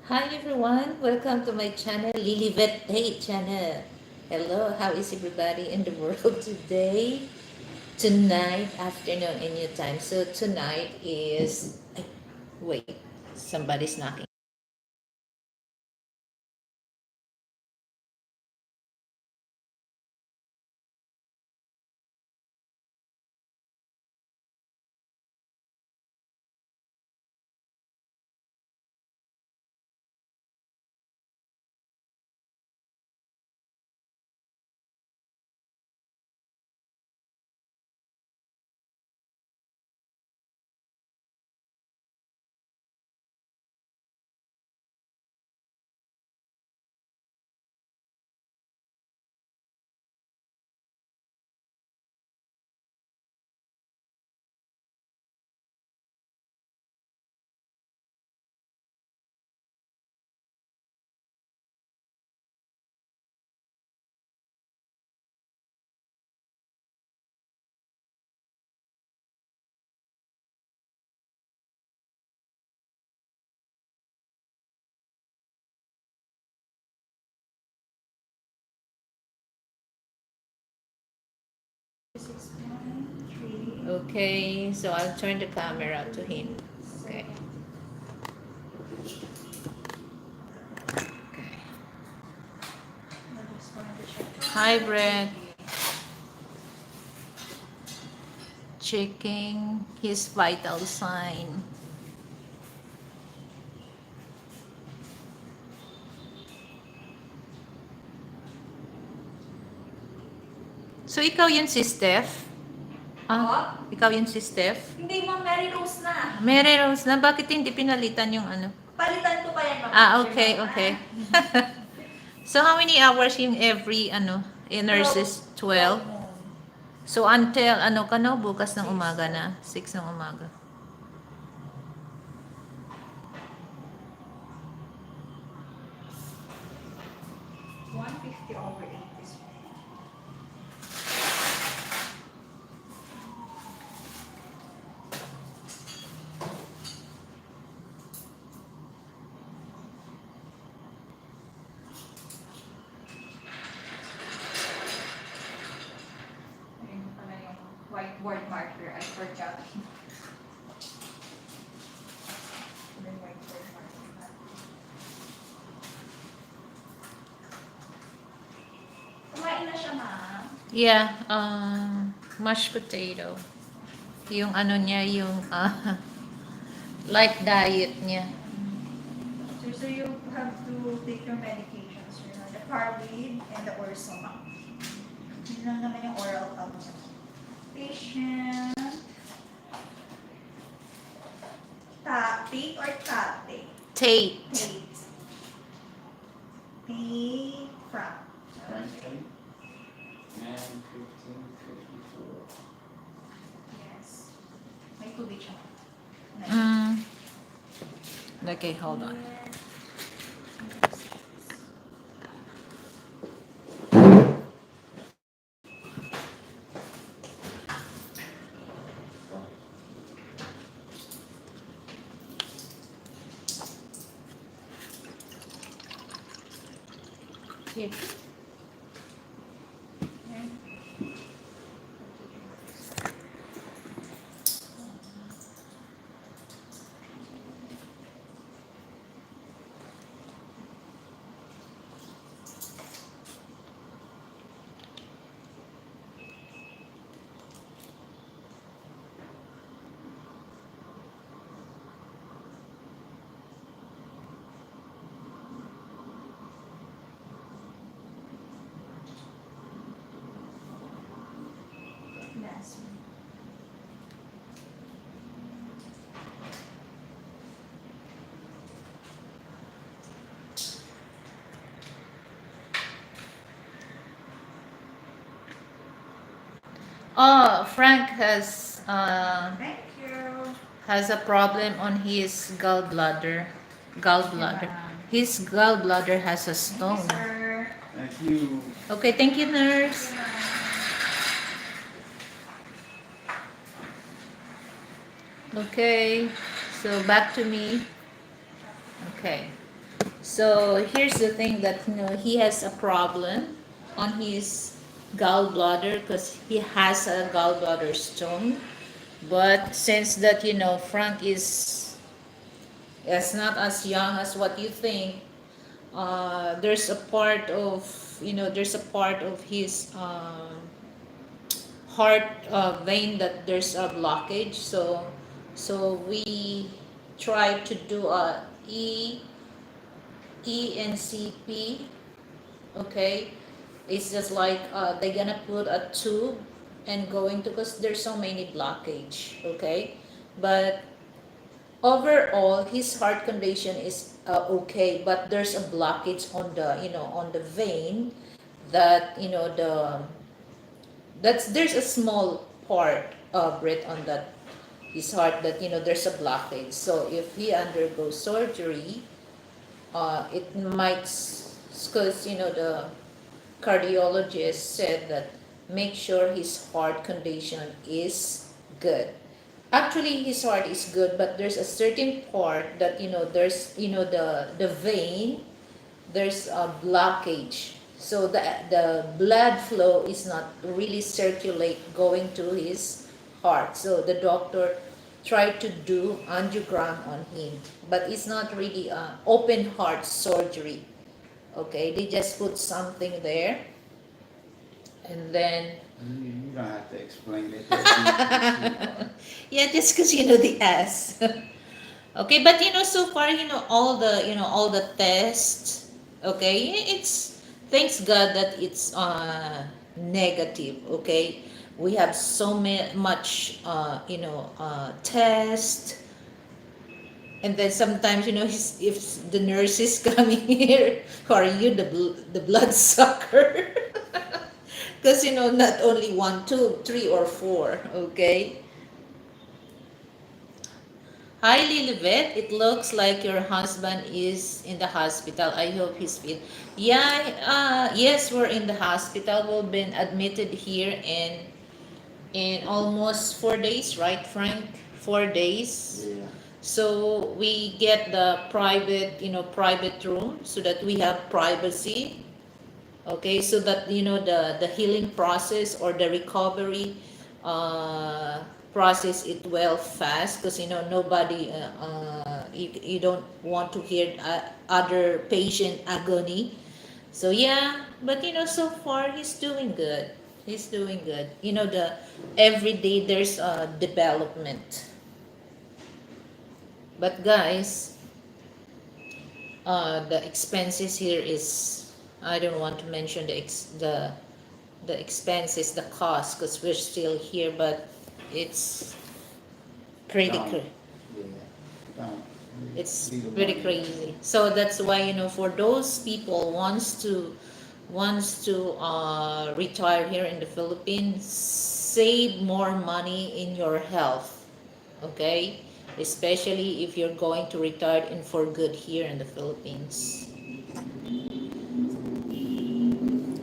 Hi everyone, welcome to my channel, Liliveth Tate channel. Hello, how is everybody in the world today? Tonight, afternoon, in your time. So tonight is, wait, somebody's knocking. Okay, so I'll turn the camera to him. Okay. Okay. Hi, Brett. Checking his vital sign. So, ikaw yun si Steph? Ikaw yun si Steph? Hindi, Ma'am. Mary Rose na. Mary Rose na, bakit hindi pinalitan yung ano? Palitan ko pa yan, Ma'am. Okay, okay. So, how many hours yung every, nurses? 12? So, until, ano ka no? Bukas ng umaga na? 6 ng umaga. $150 over 8 is ayun pala yung whiteboard marker. I forgot. Yung whiteboard marker. Kumain na siya, Ma'am. Yeah, mashed potato. Yung ano niya, yung, light diet niya. So you have to take your medications. You know, the Carlid and the Orsomac. Yun lang naman yung oral tabs. Patient. Tate or tate? Tate. Tate. Tate Frank. And 1554. Yes. May tubig siya. Okay, hold on. Here. Yes. Oh, Frank Thank you. has a problem on his gallbladder. Gallbladder. Diba? His gallbladder has a Thank you, stone. sir. Thank you. Okay, thank you, nurse. Okay, so back to me. Okay. So here's the thing that he has a problem on his gallbladder because he has a gallbladder stone. But since that Frank is not as young as what you think, there's a part of his heart vein that there's a blockage. So we try to do a ENCP. Okay, it's just like they're gonna put a tube and going to, because there's so many blockage. Okay, but overall his heart condition is okay, but there's a blockage on the vein that that's there's a small part of it on that his heart that there's a blockage. So if he undergoes surgery, it might, because the cardiologist said that make sure his heart condition is good. Actually his heart is good, but there's a certain part that there's the vein, there's a blockage. So the blood flow is not really circulate going to his heart. So the doctor tried to do angiogram on him, but it's not really open heart surgery. Okay, they just put something there, and then You don't have to explain it. That's yeah, just because the S. Okay, but so far all the tests. Okay, it's thanks God that it's negative. Okay, we have so much test, and then sometimes if the nurse is coming here, are you the blood sucker? Because not only one, two, three, or four. Okay. Hi Lilibet, it looks like your husband is in the hospital. I hope he's fit. Yeah, yes, we're in the hospital. We've been admitted here in almost 4 days, right, Frank? 4 days. yeah. So we get the private room so that we have privacy. Okay, so that the healing process or the recovery uh, process it well fast, because nobody you don't want to hear other patient agony. So yeah, but so far he's doing good. He's doing good. The every day there's development. But guys, the expenses here is, I don't want to mention the expenses, the cost, because we're still here, but it's pretty Don't. Yeah. Don't. it's Leave the pretty money. crazy. So that's why for those people wants to retire here in the Philippines, save more money in your health. Okay, especially if you're going to retire in for good here in the Philippines.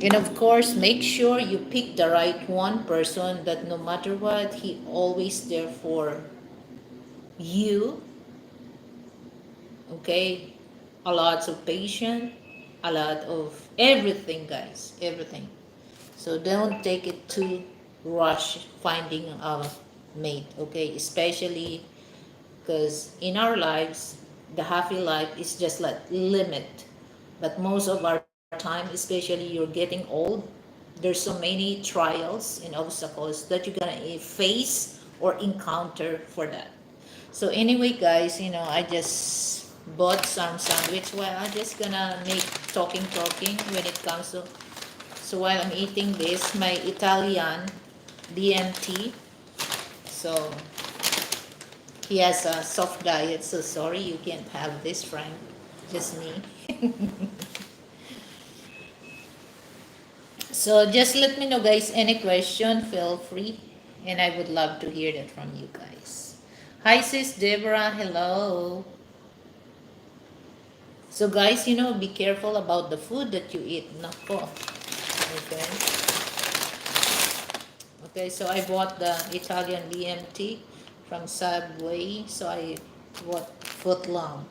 And of course, make sure you pick the right one person that no matter what, he always there for you. Okay, a lot of patience, a lot of everything, guys, everything. So don't take it too rush finding a mate. Okay, especially because in our lives, the happy life is just like limit. But most of our time, especially you're getting old, there's so many trials and obstacles that you're gonna face or encounter for that. So anyway, guys, I just bought some sandwich. Well, I'm just gonna make talking when it comes to. So while I'm eating this, my Italian DMT. So he has a soft diet. So sorry, you can't have this, Frank. Just me. So just let me know, guys. Any question, feel free, and I would love to hear that from you guys. Hi, sis Deborah. Hello. So guys, be careful about the food that you eat. Nako. Okay. Okay, so I bought the Italian BMT from Subway. So I bought foot long.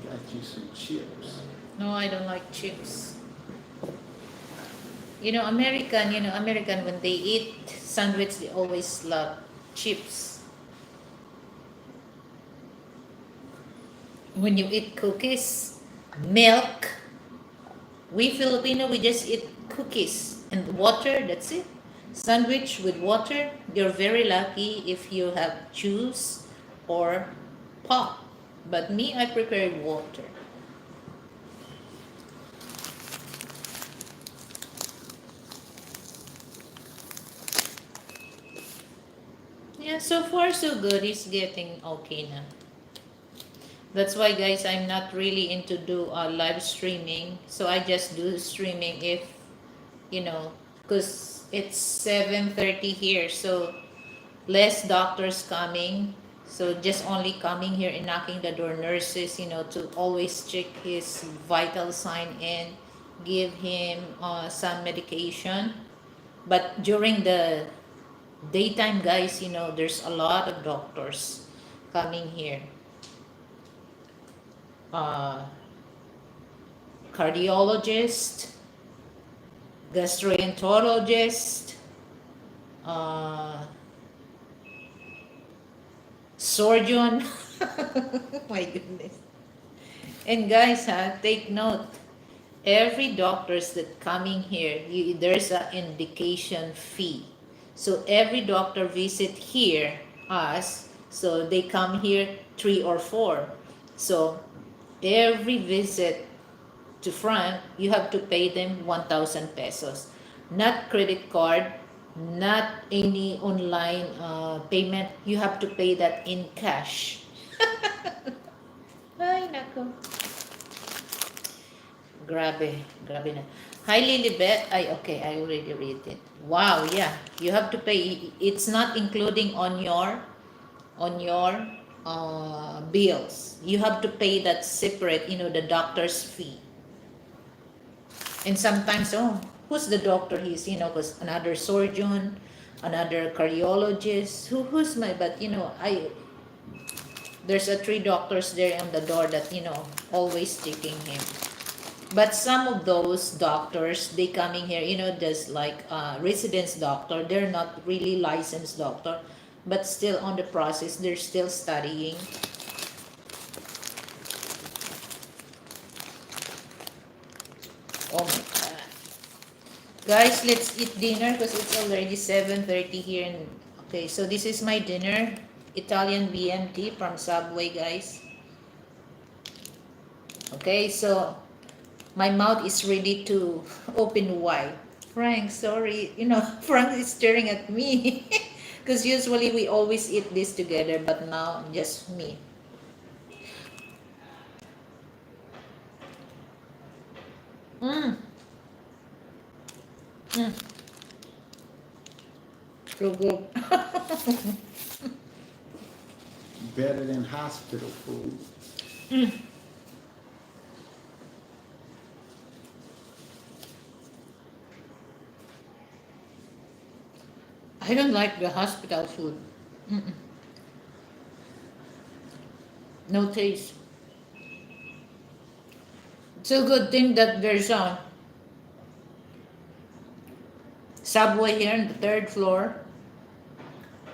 Got you some chips. No, I don't like chips. American when they eat sandwich, they always love chips. When you eat cookies, milk, we Filipino, we just eat cookies and water, that's it. Sandwich with water, you're very lucky if you have juice or pop. But me, I prefer water. Yeah, so far so good. It's getting okay now. That's why, guys, I'm not really into do live streaming. So I just do streaming if, you know, because it's 7:30 here. So less doctors coming. So just only coming here and knocking the door, nurses, to always check his vital sign and give him some medication. But during the daytime, guys, there's a lot of doctors coming here. Uh, Cardiologist, gastroenterologist, uh, surgeon. My goodness. And guys, take note. Every doctors that coming here, there's an indication fee. So every doctor visit here us. So they come here 3 or 4. So every visit to front, you have to pay them 1,000 pesos. Not credit card, not any online payment. You have to pay that in cash. Ay, nako. Grabe, grabe na. Hi, Lilibet. Okay, I already read it. Wow, yeah. You have to pay. It's not including on your bills. You have to pay that separate, the doctor's fee. And sometimes, who's the doctor? He's, because another surgeon, another cardiologist. Who's my, but, there's a 3 doctors there on the door that, always taking him. But some of those doctors, they coming here, just like residence doctor. They're not really licensed doctor, but still on the process, they're still studying. Oh my God. Guys, let's eat dinner because it's already 7:30 here. Okay, so this is my dinner. Italian BMT from Subway, guys. Okay, so my mouth is ready to open wide. Frank, sorry. Frank is staring at me. Because usually we always eat this together, but now just me. Mm. Mm. So good. Better than hospital food. Mm. I don't like the hospital food. Mm-mm. No taste. It's a good thing that there's a Subway here in the 3rd floor,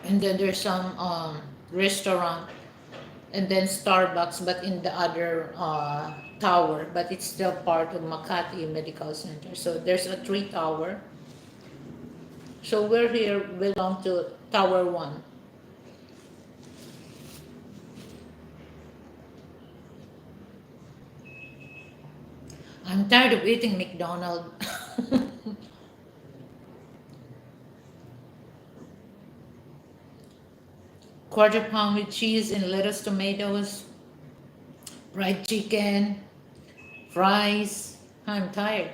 and then there's some restaurant, and then Starbucks, but in the other tower, but it's still part of Makati Medical Center. So there's a 3 tower. So we're here belong to Tower 1. I'm tired of eating McDonald's. Quarter pound with cheese and lettuce, tomatoes, fried chicken, fries. I'm tired.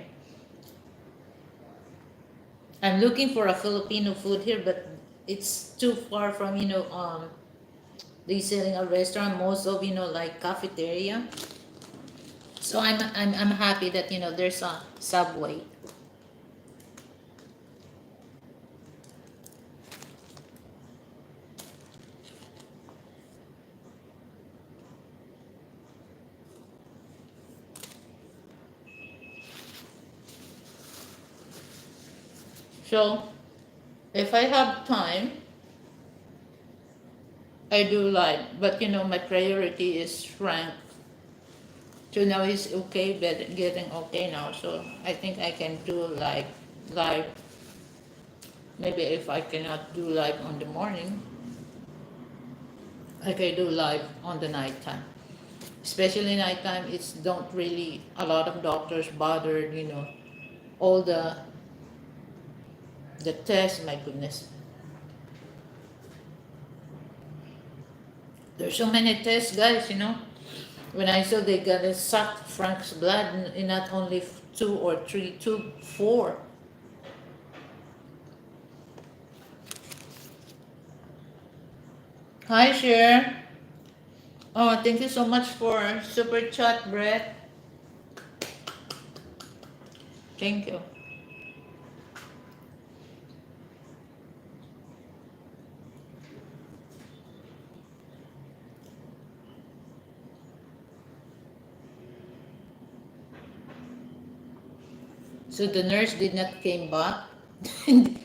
I'm looking for a Filipino food here, but it's too far from, they selling a restaurant, most of, like cafeteria. So I'm happy that, there's a Subway. So if I have time, I do live. But my priority is Frank. So now he's okay, but getting okay now. So I think I can do live. Maybe if I cannot do live on the morning, I can do live on the nighttime. Especially nighttime, it's don't really a lot of doctors bothered. All the tests. My goodness, there's so many tests, guys. When I saw they gotta suck Frank's blood in not only two or three, two, four. Hi, Cher. Oh, thank you so much for super chat, Brett. Thank you. So the nurse did not came back.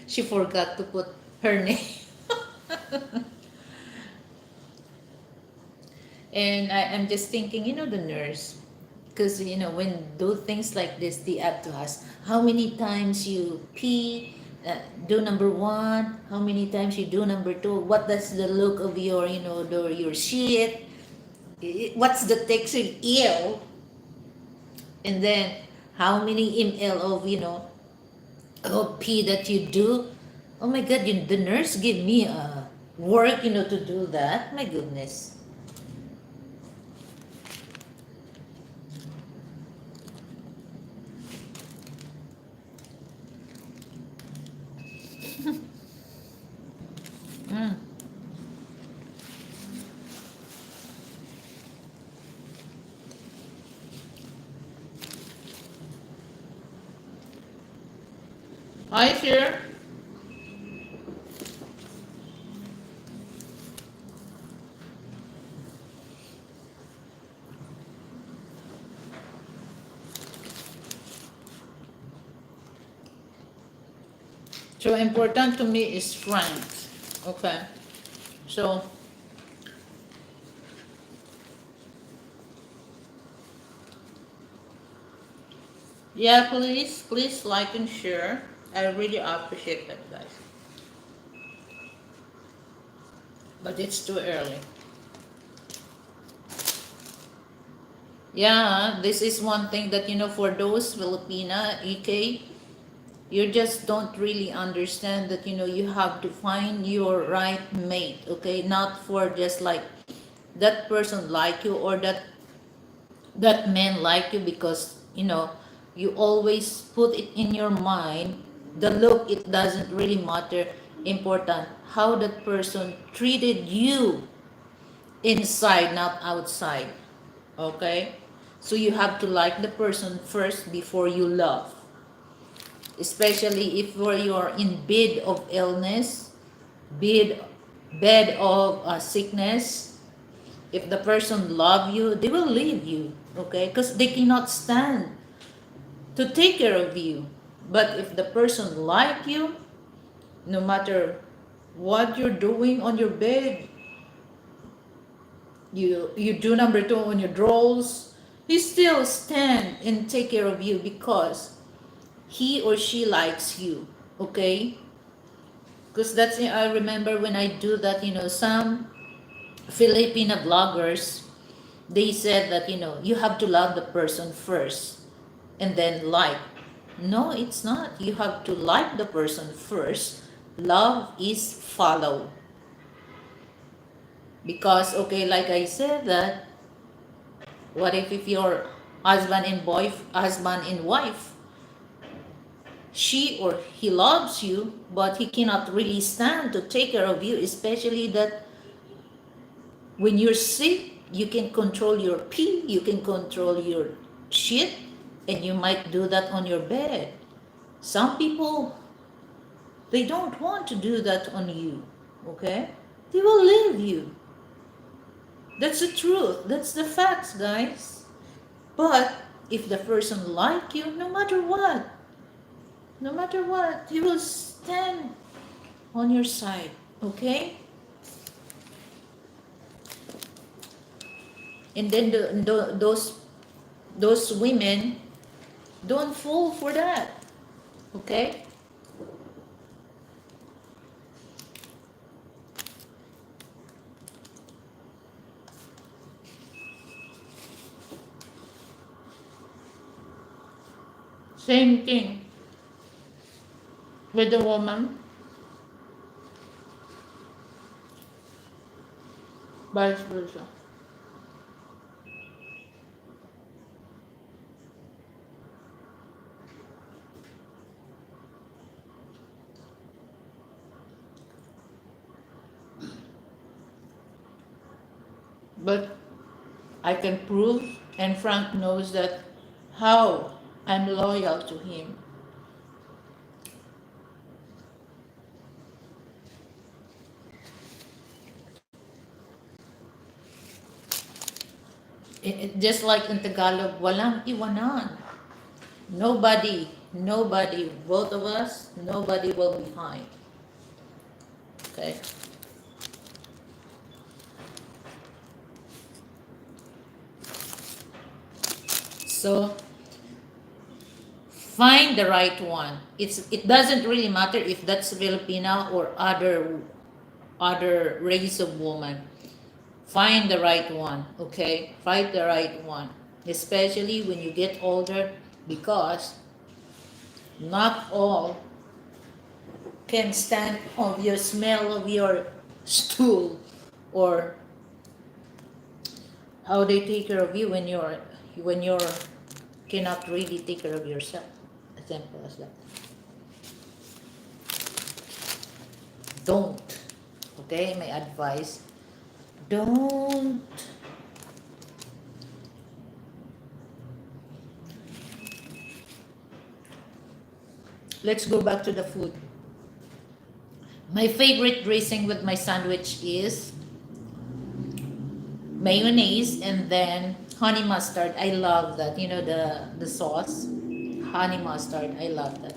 She forgot to put her name. And I'm just thinking, the nurse, because when do things like this, they have to ask how many times you pee, do number one, how many times you do number two, what does the look of your your shit, what's the texture, ew, and then how many ml of of pee that you do. Oh my god, the nurse give me work to do that. My goodness. Mm. Hi, sir. So important to me is strength. Okay. So yeah, please like and share. I really appreciate that, guys. But it's too early. Yeah, this is one thing that for those Filipina, EK, you just don't really understand that you have to find your right mate, okay? Not for just like that person like you, or that man like you, because you always put it in your mind, the look, it doesn't really matter. Important how that person treated you inside, not outside. Okay, so you have to like the person first before you love, especially if you're in bed of illness, bed bed of sickness. If the person love you, they will leave you, okay, because they cannot stand to take care of you. But if the person like you, no matter what you're doing on your bed, you do number two on your drawers, he still stand and take care of you because he or she likes you, okay? Because that's, I remember when I do that, some Filipino bloggers, they said that you have to love the person first and then like. No, it's not. You have to like the person first. Love is follow. Because, okay, like I said, that what if your husband and wife, she or he loves you, but he cannot really stand to take care of you, especially that when you're sick, you can control your pee, you can control your shit, and you might do that on your bed. Some people, they don't want to do that on you, okay? They will leave you. That's the truth. That's the facts, guys. But if the person like you, no matter what, he will stand on your side, okay? And then those women don't fall for that, okay? Same thing with the woman, vice versa. But I can prove, and Frank knows that how I'm loyal to him. Just like in Tagalog, walang iwanan. Nobody, both of us, nobody will be behind. Okay? So, find the right one. It doesn't really matter if that's Filipina or other race of woman. Find the right one, okay? Find the right one. Especially when you get older, because not all can stand of your smell of your stool, or how they take care of you when you're cannot really take care of yourself. As simple as that. Don't. Okay, my advice. Don't. Let's go back to the food. My favorite dressing with my sandwich is mayonnaise and then honey mustard. I love that. You know the sauce, honey mustard. I love that.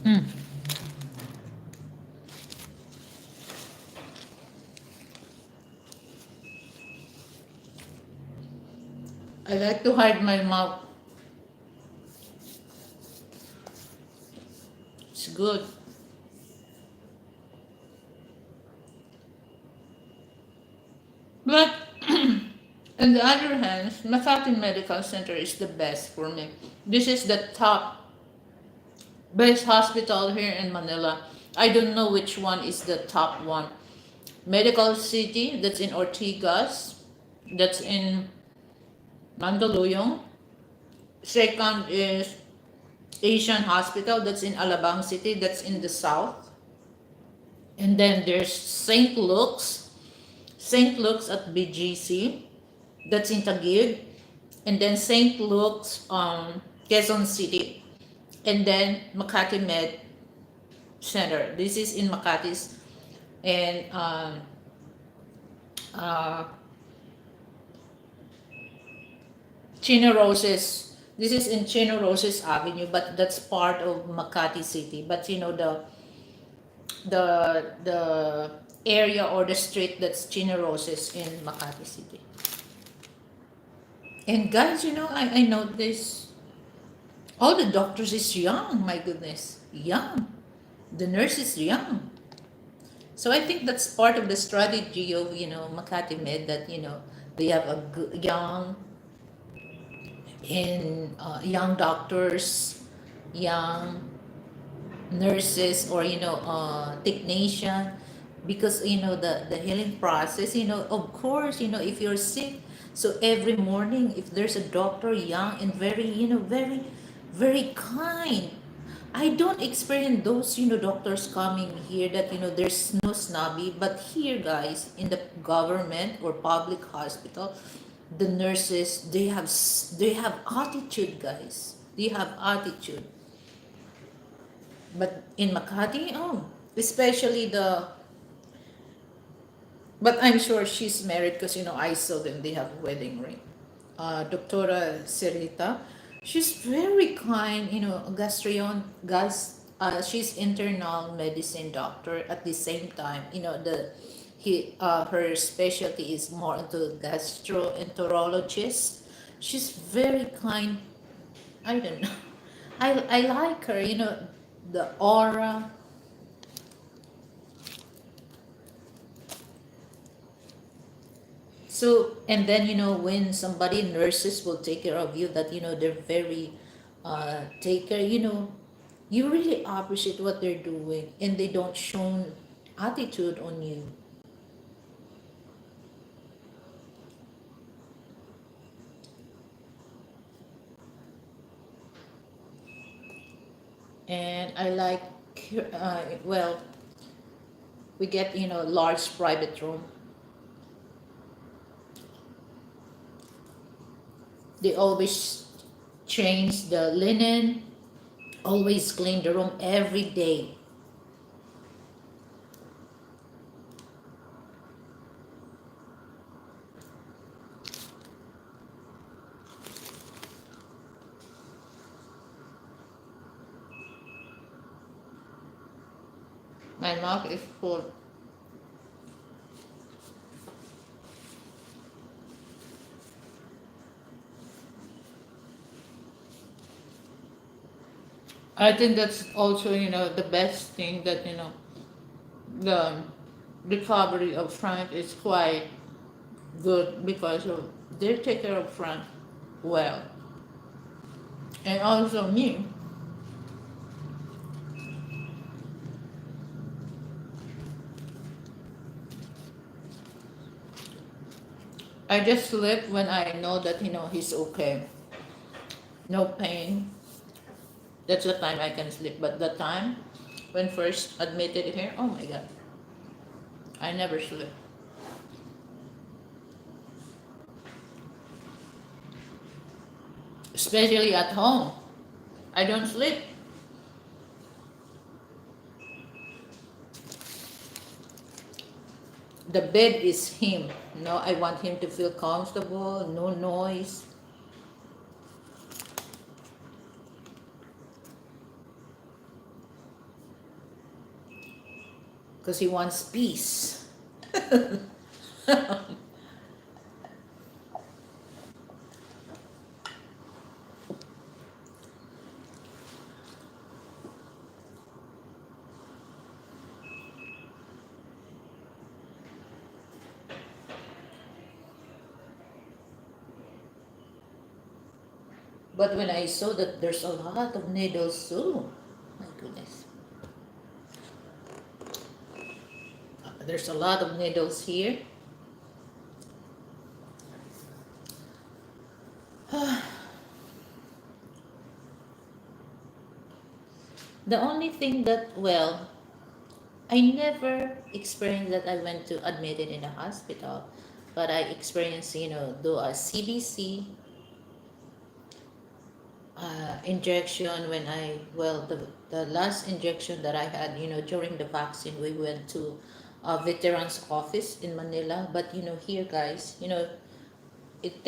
Mm. I like to hide my mouth. It's good. But on the other hand, Makati Medical Center is the best for me. This is the top best hospital here in Manila. I don't know which one is the top one. Medical City, that's in Ortigas, that's in Mandaluyong. Second is Asian Hospital, that's in Alabang City, that's in the south. And then there's St. Luke's at BGC, that's in Taguig. And then St. Luke's, Quezon City. And then Makati Med Center. This is in Makati's. And Chino Roses. This is in Chino Roses Avenue, but that's part of Makati City. But you know the area or the street that's Chino Roses in Makati City. And guys, I noticed all the doctors is young. My goodness, young. The nurse is young. So I think that's part of the strategy of Makati Med, that they have a young young doctors, young nurses, or technician, because the healing process, of course, if you're sick, so every morning if there's a doctor, young and very very very kind. I don't experience those doctors coming here that there's no snobby, but here, guys, in the government or public hospital, the nurses, they have attitude, guys. They have attitude. But in Makati, especially but I'm sure she's married, because I saw them, they have wedding ring. Doctora Serita. She's very kind, she's internal medicine doctor at the same time. Her specialty is more into gastroenterologist. She's very kind. I don't know. I like her, the aura. So, and then, when somebody, nurses will take care of you, that, they're very, take care, you really appreciate what they're doing and they don't show attitude on you. And I like, well, we get, large private room. They always change the linen, always clean the room every day. My mouth is full. I think that's also, the best thing, that, the recovery of Frank is quite good because of they take care of Frank well. And also me. I just sleep when I know that, he's okay. No pain. That's the time I can sleep. But the time when first admitted here, oh my god, I never sleep. Especially at home. I don't sleep. The bed is him. I want him to feel comfortable, no noise. Because he wants peace. But when I saw that there's a lot of needles too, my goodness. There's a lot of needles here. The only thing that, well, I never experienced that I went to admitted in the hospital, but I experienced, do a CBC injection when the last injection that I had, during the vaccine, we went to a veterans office in Manila. But, here, guys, it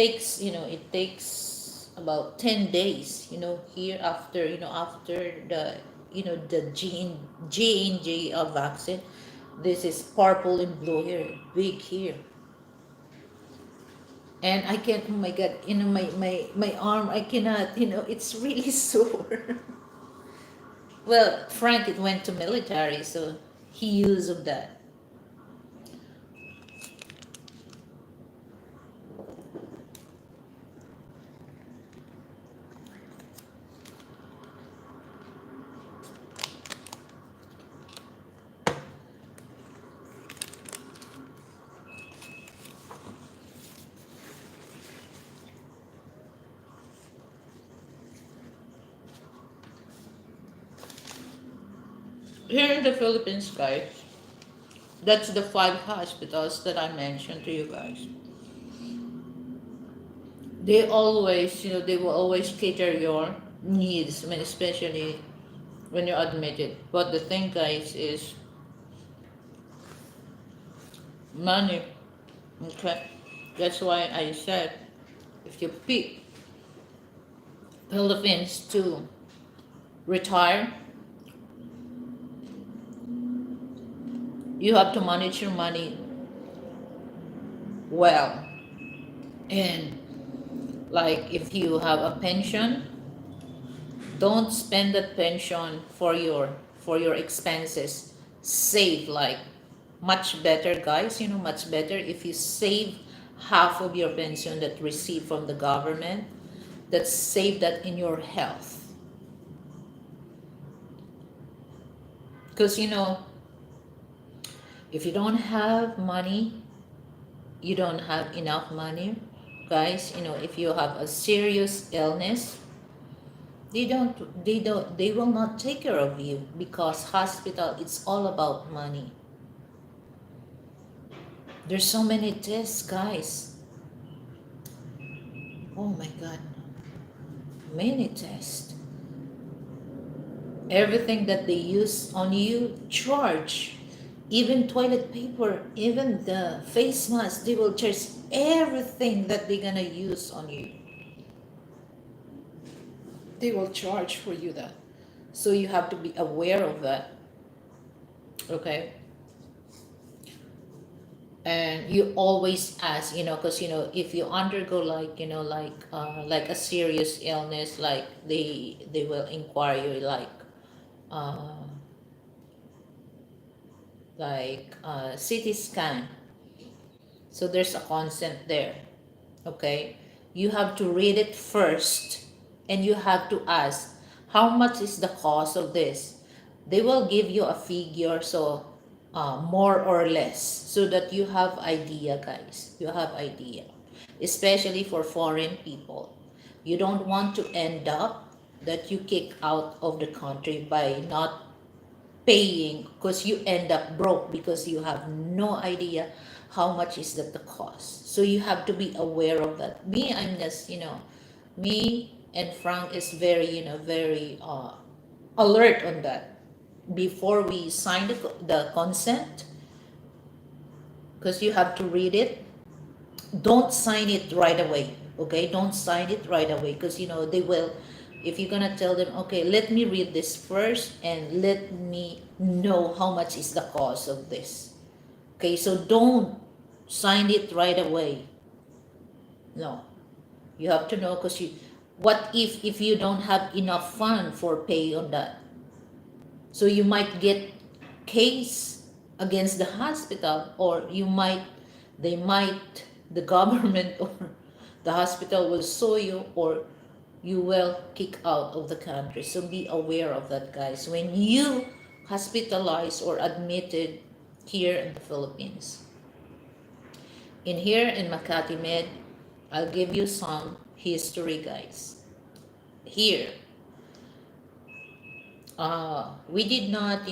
takes about 10 days, here after, after the J&J vaccine. This is purple and blue here, big here. And I can't, oh my god, my arm, I cannot, it's really sore. Well, Frank, it went to military, so he used of that. Here in the Philippines, guys, that's the 5 hospitals that I mentioned to you guys. They will always cater your needs, I mean, especially when you're admitted. But the thing, guys, is money. Okay, that's why I said, if if you pick Philippines to retire, you have to manage your money well. And like if you have a pension, don't spend that pension for your expenses. Save, like, much better, guys, much better if you save half of your pension that receive from the government, that save that in your health. Because if you don't have money, you don't have enough money, guys. If you have a serious illness, they will not take care of you, because hospital, it's all about money. There's so many tests, guys. Oh my god, many tests. Everything that they use on you, charge. Even toilet paper, even the face mask, they will charge everything that they're gonna use on you. They will charge for you that. So you have to be aware of that. Okay? And you always ask, because if you undergo like a serious illness, like they will inquire you, uh CT scan. So there's a consent there. Okay, you have to read it first, and you have to ask, how much is the cost of this? They will give you a figure, so more or less, so that you have idea, guys. You have idea, especially for foreign people. You don't want to end up that you kick out of the country by not paying, because you end up broke because you have no idea how much is that the cost. So you have to be aware of that. I'm just, me and Frank is very, very alert on that before we sign the consent, because you have to read it. Don't sign it right away. Okay, don't sign it right away, because they will, if you're gonna tell them, okay, let me read this first and let me know how much is the cost of this. Okay, so don't sign it right away. No, you have to know, because what if you don't have enough fund for pay on that? So you might get case against the hospital, or the government or the hospital will sue you, or you will kick out of the country. So be aware of that, guys, when you hospitalized or admitted here in the Philippines. In here in Makati Med, I'll give you some history, guys. Here, we did not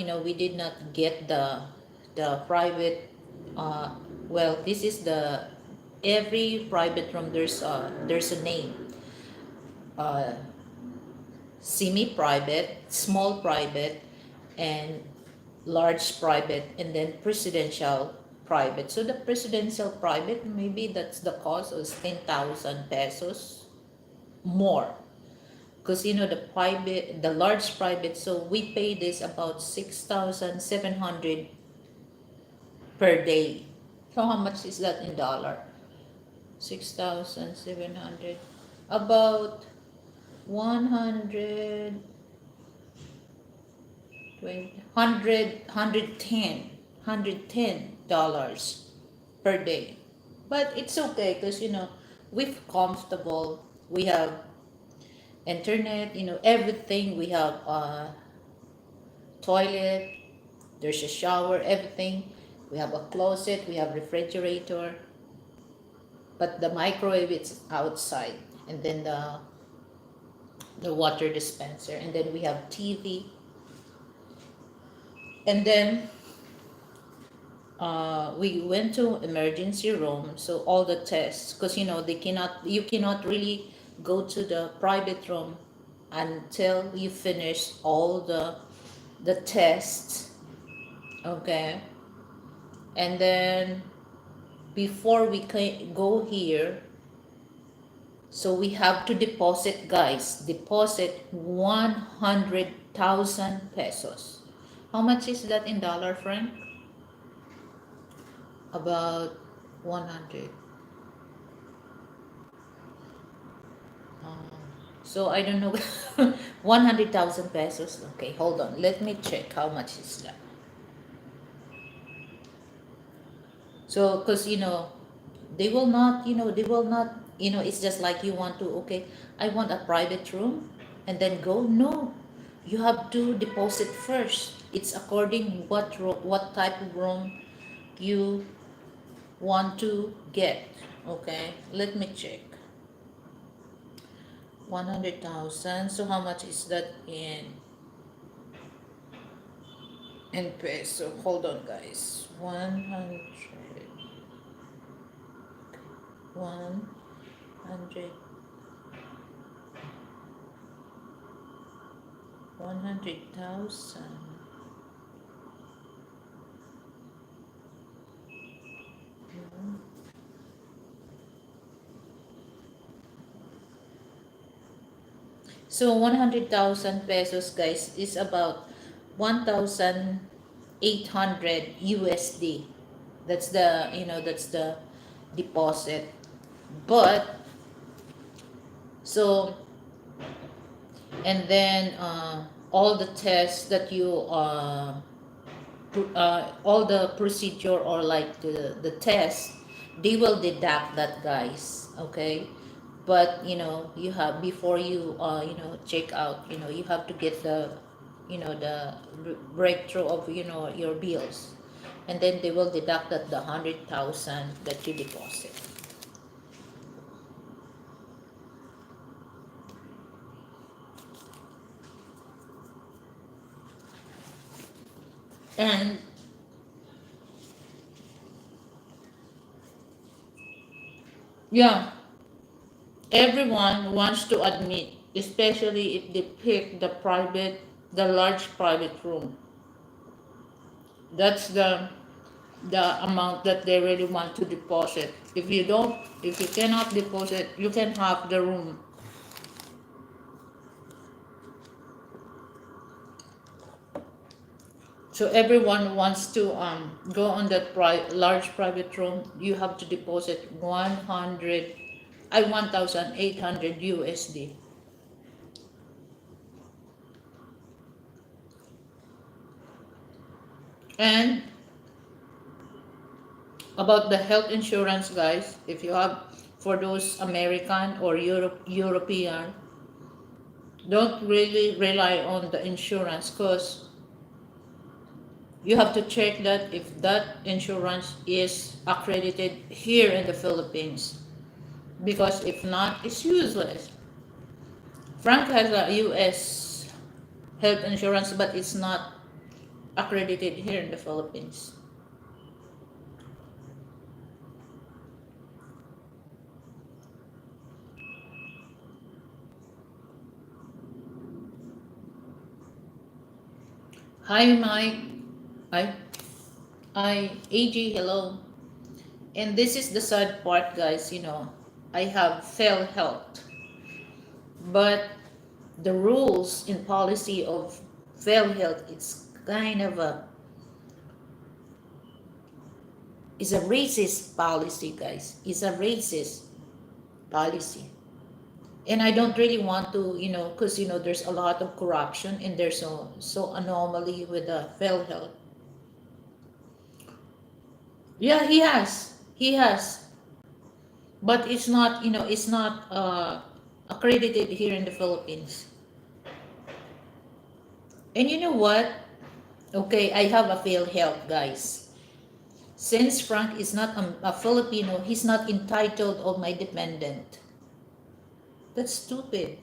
get the private. Well, this is the every private room. There's a name. Uh, Semi-private, small private, and large private, and then presidential private. So the presidential private, maybe that's the cost is 10,000 pesos more, because the large private, so we pay this about 6,700 per day. So how much is that in dollar? 6,700, about 100 $110 per day. But it's okay, because we're comfortable. We have internet, everything. We have toilet, there's a shower, everything. We have a closet, we have refrigerator, but the microwave is outside, and then the water dispenser, and then we have TV, and then we went to emergency room, so all the tests, because you cannot really go to the private room until you finish all the tests. Okay, and then before we can go here, So we have to deposit, guys. Deposit 100,000 pesos. How much is that in dollar, Frank? About 100. So I don't know. 100,000 pesos. Okay, hold on. Let me check how much is that. So, because they will not, it's just like you want to, okay, I want a private room and then go. No, you have to deposit first. It's according what type of room you want to get. Okay, let me check. 100,000. So how much is that in peso? Hold on, guys. 100. 100,000. So 100,000 pesos, guys, is about 1,800 USD. That's the deposit. But so and then all the tests that all the procedure, or like the test, they will deduct that, guys. Okay, but you have, before you check out, you have to get the breakthrough of your bills, and then they will deduct that the 100,000 that you deposit. And yeah, everyone wants to admit, especially if they pick the large private room. That's the amount that they really want to deposit. If you cannot deposit, you can have the room. So everyone wants to go on that large private room. You have to deposit 1,800 USD. And about the health insurance, guys, if you have, for those American or European, don't really rely on the insurance, because you have to check that if that insurance is accredited here in the Philippines, because if not, it's useless. Frank has a US health insurance, but it's not accredited here in the Philippines. Hi, Mike. Hi. Hi, AG, hello. And this is the sad part, guys. I have failed health, but the rules in policy of failed health, it's kind of is a racist policy, guys. It's a racist policy. And I don't really want to, because there's a lot of corruption, and there's so anomaly with the failed health. Yeah, he has, but it's not accredited here in the Philippines. And you know what? Okay, I have a failed health, guys. Since Frank is not a Filipino, he's not entitled of my dependent. That's stupid.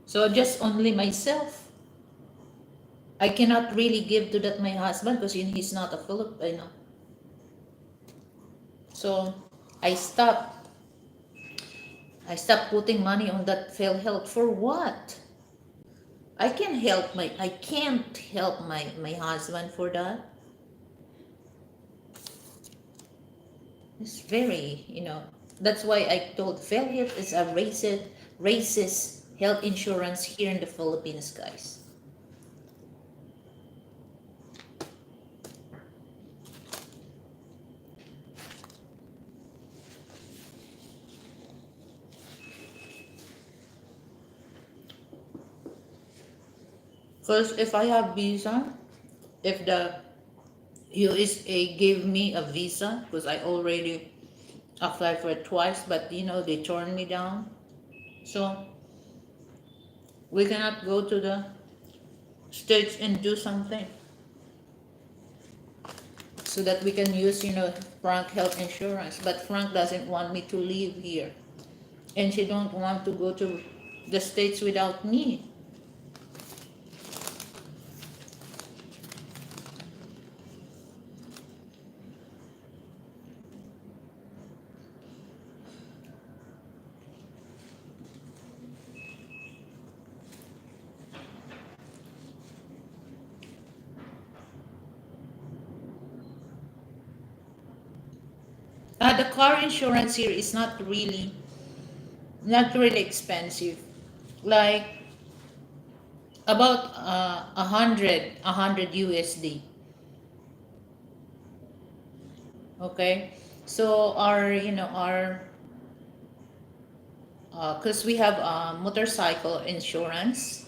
So just only myself. I cannot really give to that my husband, because he's not a Filipino. So I stopped. I stopped putting money on that failed health. For what? I can't help my husband for that. It's very, that's why I told Fairhealth is a racist health insurance here in the Philippines, guys. Because if I have visa, if the USA gave me a visa, because I already applied for it twice, but they turned me down. So we cannot go to the States and do something so that we can use, Frank health insurance. But Frank doesn't want me to live here. And she don't want to go to the States without me. The car insurance here is not really expensive. Like about 100 USD. Okay, so our because we have motorcycle insurance,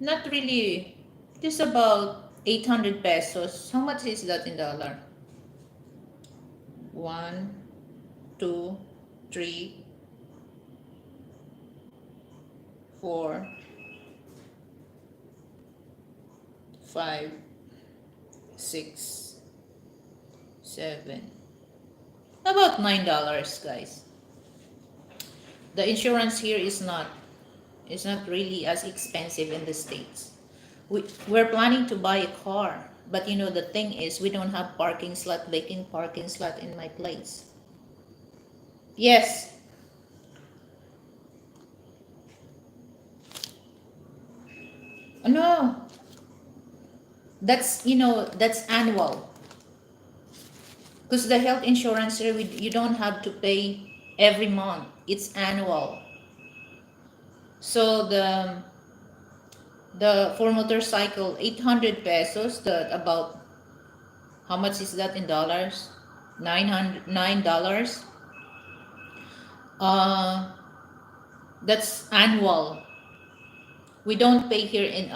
not really, just about 800 pesos. How much is that in dollar? One, two, three, four, five, six, seven. About $9, guys. The insurance here is not really as expensive in the States. We're planning to buy a car, but the thing is we don't have vacant parking slot in my place. Yes. No, that's annual. Because the health insurance here, you don't have to pay every month. It's annual. So the for motorcycle 800 pesos, the about, how much is that in dollars? $9. uh that's annual. We don't pay here in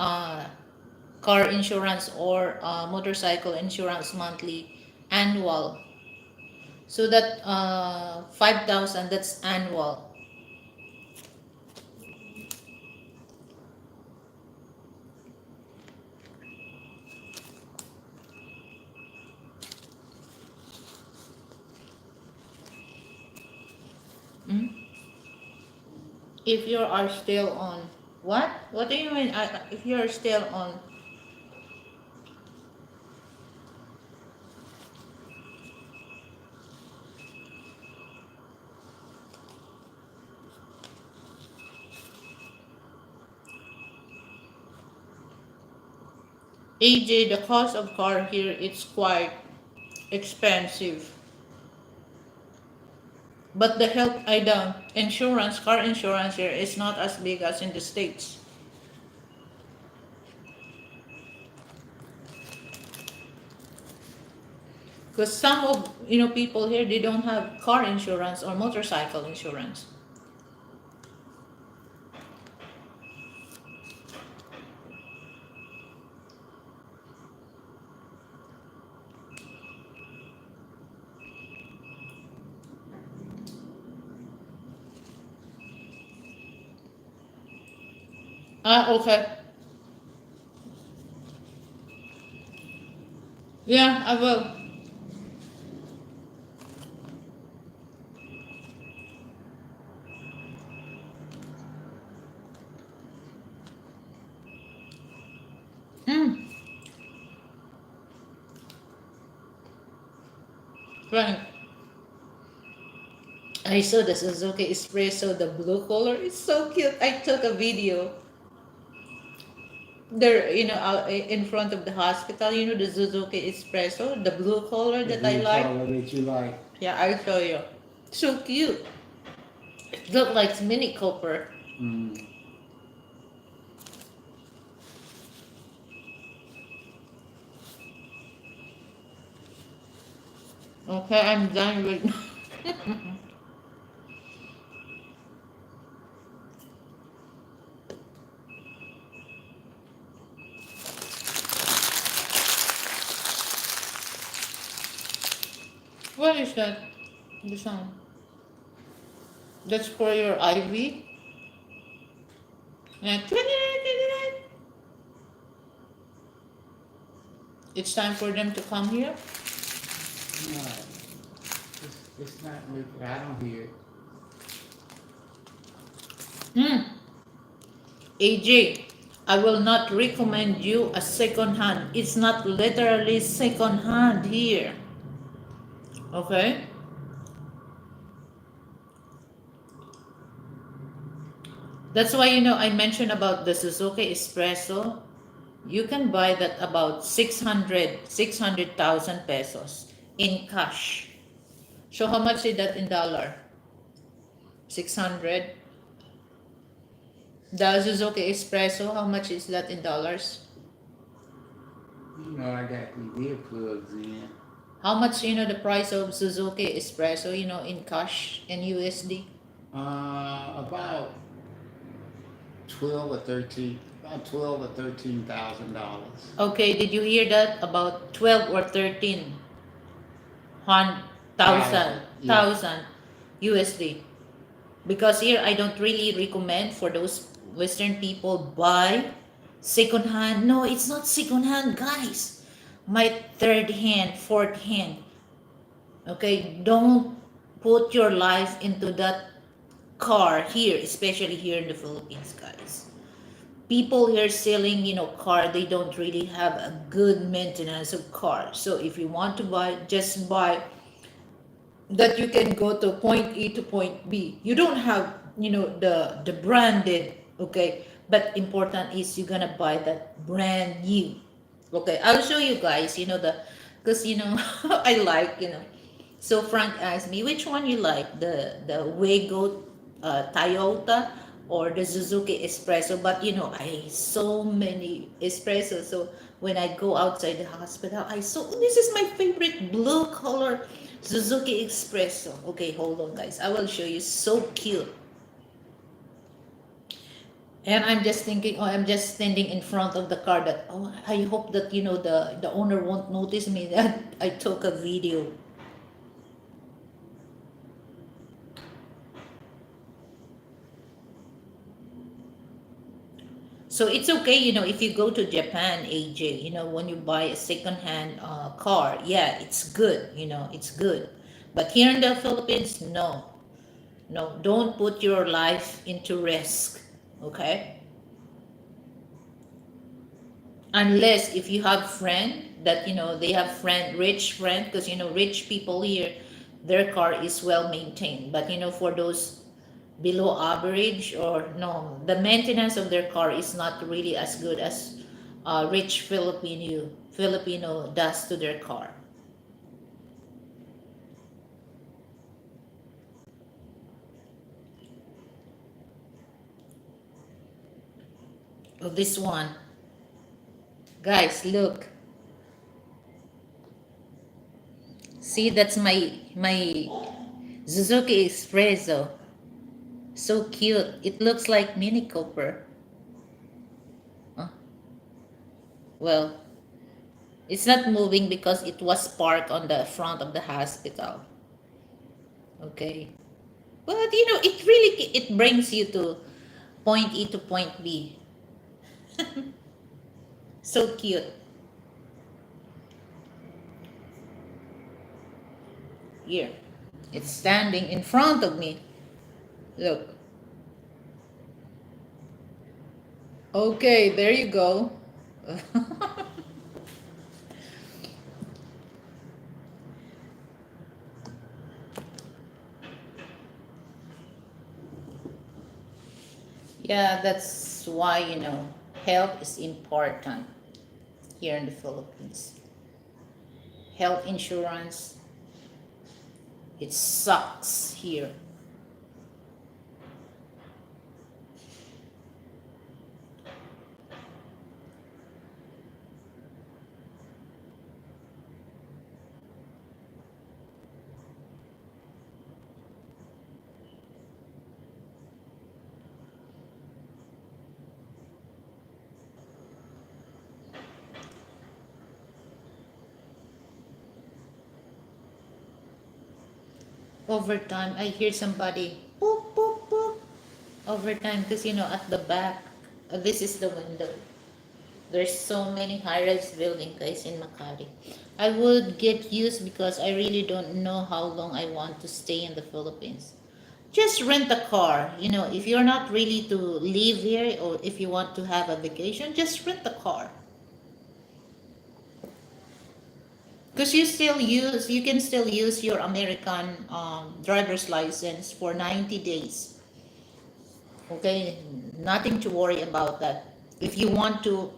car insurance or motorcycle insurance monthly, annual. So that 5,000, that's annual. Mm? If you are still on what? What do you mean? If you are still on AJ, the cost of car here it's quite expensive. But the car insurance here is not as big as in the States. Because some of people here, they don't have car insurance or motorcycle insurance. Okay. Yeah, I will. Mm, right. I saw the Suzuki Espresso, the blue color. It's so cute. I took a video. There, out in front of the hospital, the Suzuki Espresso, the blue color The that I blue like. color that you like. Yeah, I'll show you. So cute. Look like Mini Cooper. Mm. Okay, I'm done with. What is that? The sound. That's for your IV. And it's time for them to come here. No, it's not. I don't hear it. Hmm. AJ, I will not recommend you a second hand. It's not literally second hand here. Okay? That's why I mentioned about the Suzuki Espresso. You can buy that about 600,000 pesos in cash. So how much is that in dollar? 600. The Suzuki Espresso, how much is that in dollars? You know, I got these earplugs in. How much the price of Suzuki Espresso, in cash and USD? About 13,000 dollars. Okay, did you hear that? About 12 or 13,000 Yeah. USD. Because here I don't really recommend for those Western people buy second hand. No, it's not second hand, guys. My third hand, fourth hand. Okay, don't put your life into that car here, especially here in the Philippines, guys. People here selling, car, they don't really have a good maintenance of car. So if you want to buy, just buy that you can go to point A to point B. You don't have, the branded, okay? But important is you're gonna buy that brand new. Okay, I'll show you guys, because I like, So Frank asked me which one you like, the Waygo Toyota or the Suzuki Espresso. But I so many espresso. So when I go outside the hospital, I saw this is my favorite blue color Suzuki Espresso. Okay, hold on, guys. I will show you. So cute. And I'm just thinking, I'm just standing in front of the car. That I hope that the owner won't notice me that I took a video. So it's okay, if you go to Japan, AJ, when you buy a second-hand car, yeah, it's good, it's good. But here in the Philippines, no, no, don't put your life into risk, okay? Unless if you have friend that they have rich friend, because rich people here, their car is well maintained. But for those below average, or no, the maintenance of their car is not really as good as rich Filipino does to their car. Oh, this one, guys, look. See, that's my Suzuki Espresso. So cute. It looks like Mini Cooper. Huh? Well, it's not moving because it was parked on the front of the hospital. Okay. But it brings you to point E to point B. So cute. Here. It's standing in front of me. Look. Okay, there you go. Yeah, that's why, health is important here in the Philippines. Health insurance. It sucks here. Overtime, I hear somebody boop, boop, boop. Overtime, because at the back, this is the window. There's so many high-rise building, guys, in Makati. I would get used because I really don't know how long I want to stay in the Philippines. Just rent a car. If you're not really to live here or if you want to have a vacation, just rent a car. Because you can still use your American driver's license for 90 days. Okay, nothing to worry about that. If you want to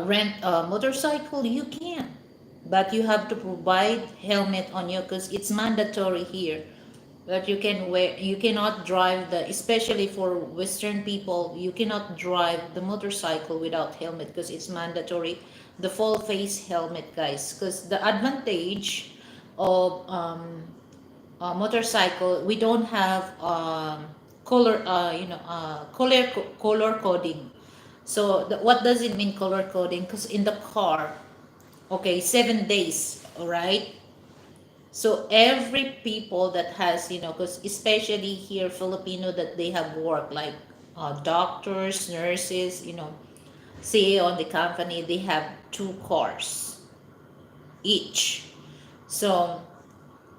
rent a motorcycle, you can, but you have to provide helmet on you because it's mandatory here that you cannot drive especially for Western people, you cannot drive the motorcycle without helmet because it's mandatory, the full face helmet, guys, because the advantage of motorcycle, we don't have color coding. So what does it mean, color coding? Because in the car, okay, 7 days, all right. So every people that has, because especially here Filipino that they have work like doctors, nurses, CEO on the company, they have 2 cars each. So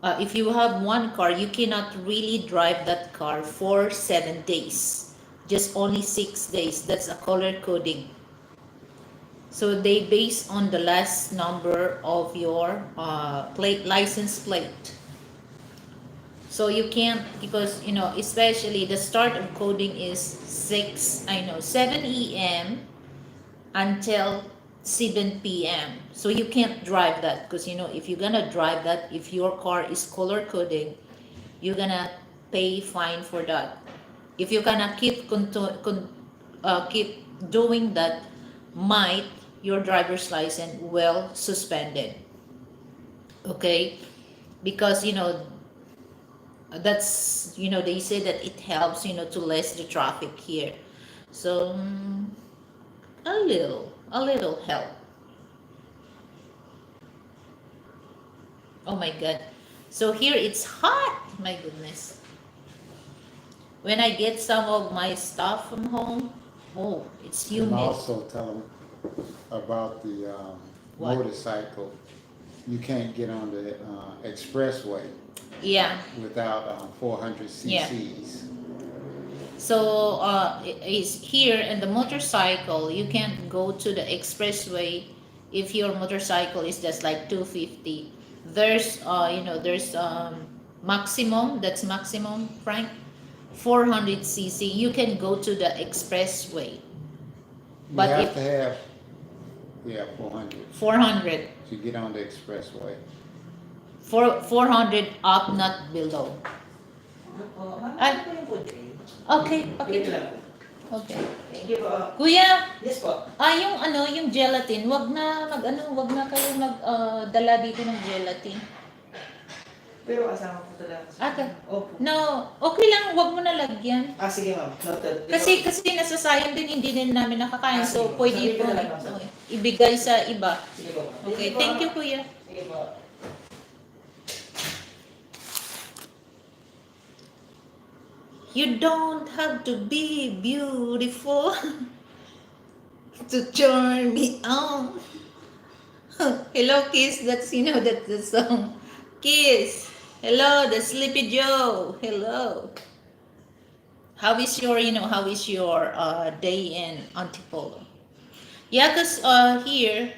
if you have one car, you cannot really drive that car for 7 days. Just only 6 days. That's a color coding. So they base on the last number of your license plate. So you can't, because especially the start of coding is 7 a.m. until 7 p.m. So you can't drive that because if you're gonna drive that, if your car is color coding, you're gonna pay fine for that. If you're gonna keep doing that, might your driver's license will suspended. Okay, because that's they say that it helps to less the traffic here. So a little help. Oh my god. So here it's hot. My goodness. When I get some of my stuff from home, oh, it's And humid. also tell them about the What? motorcycle. You can't get on the expressway Yeah. without 400 Yeah. cc's. So it's here in the motorcycle. You can't go to the expressway if your motorcycle is just like 250. There's maximum. That's maximum, Frank. 400 cc. You can go to the expressway. You But have if to have 400 400, to get on the expressway. 400 up, not below. Ay, okay, okay. Okay. Thank you po. Kuya, Yes po. yung gelatin, wag na kayo dala dito ng gelatin. Pero kasama po talaga. Okay. Opo. No, okay lang, wag mo na lagyan. Sige ma'am. Noted. Kasi nasasayang din, hindi din namin nakakain. So, Sige. pwede Sabi ko po na lang, sir. ibigay sa iba. Sige po. Okay, thank you, kuya. Sige po. You don't have to be beautiful to turn me on. Hello, Kiss. That's the song. Kiss. Hello, the Sleepy Joe. Hello. How is your day in Antipolo? Yeah, cause here,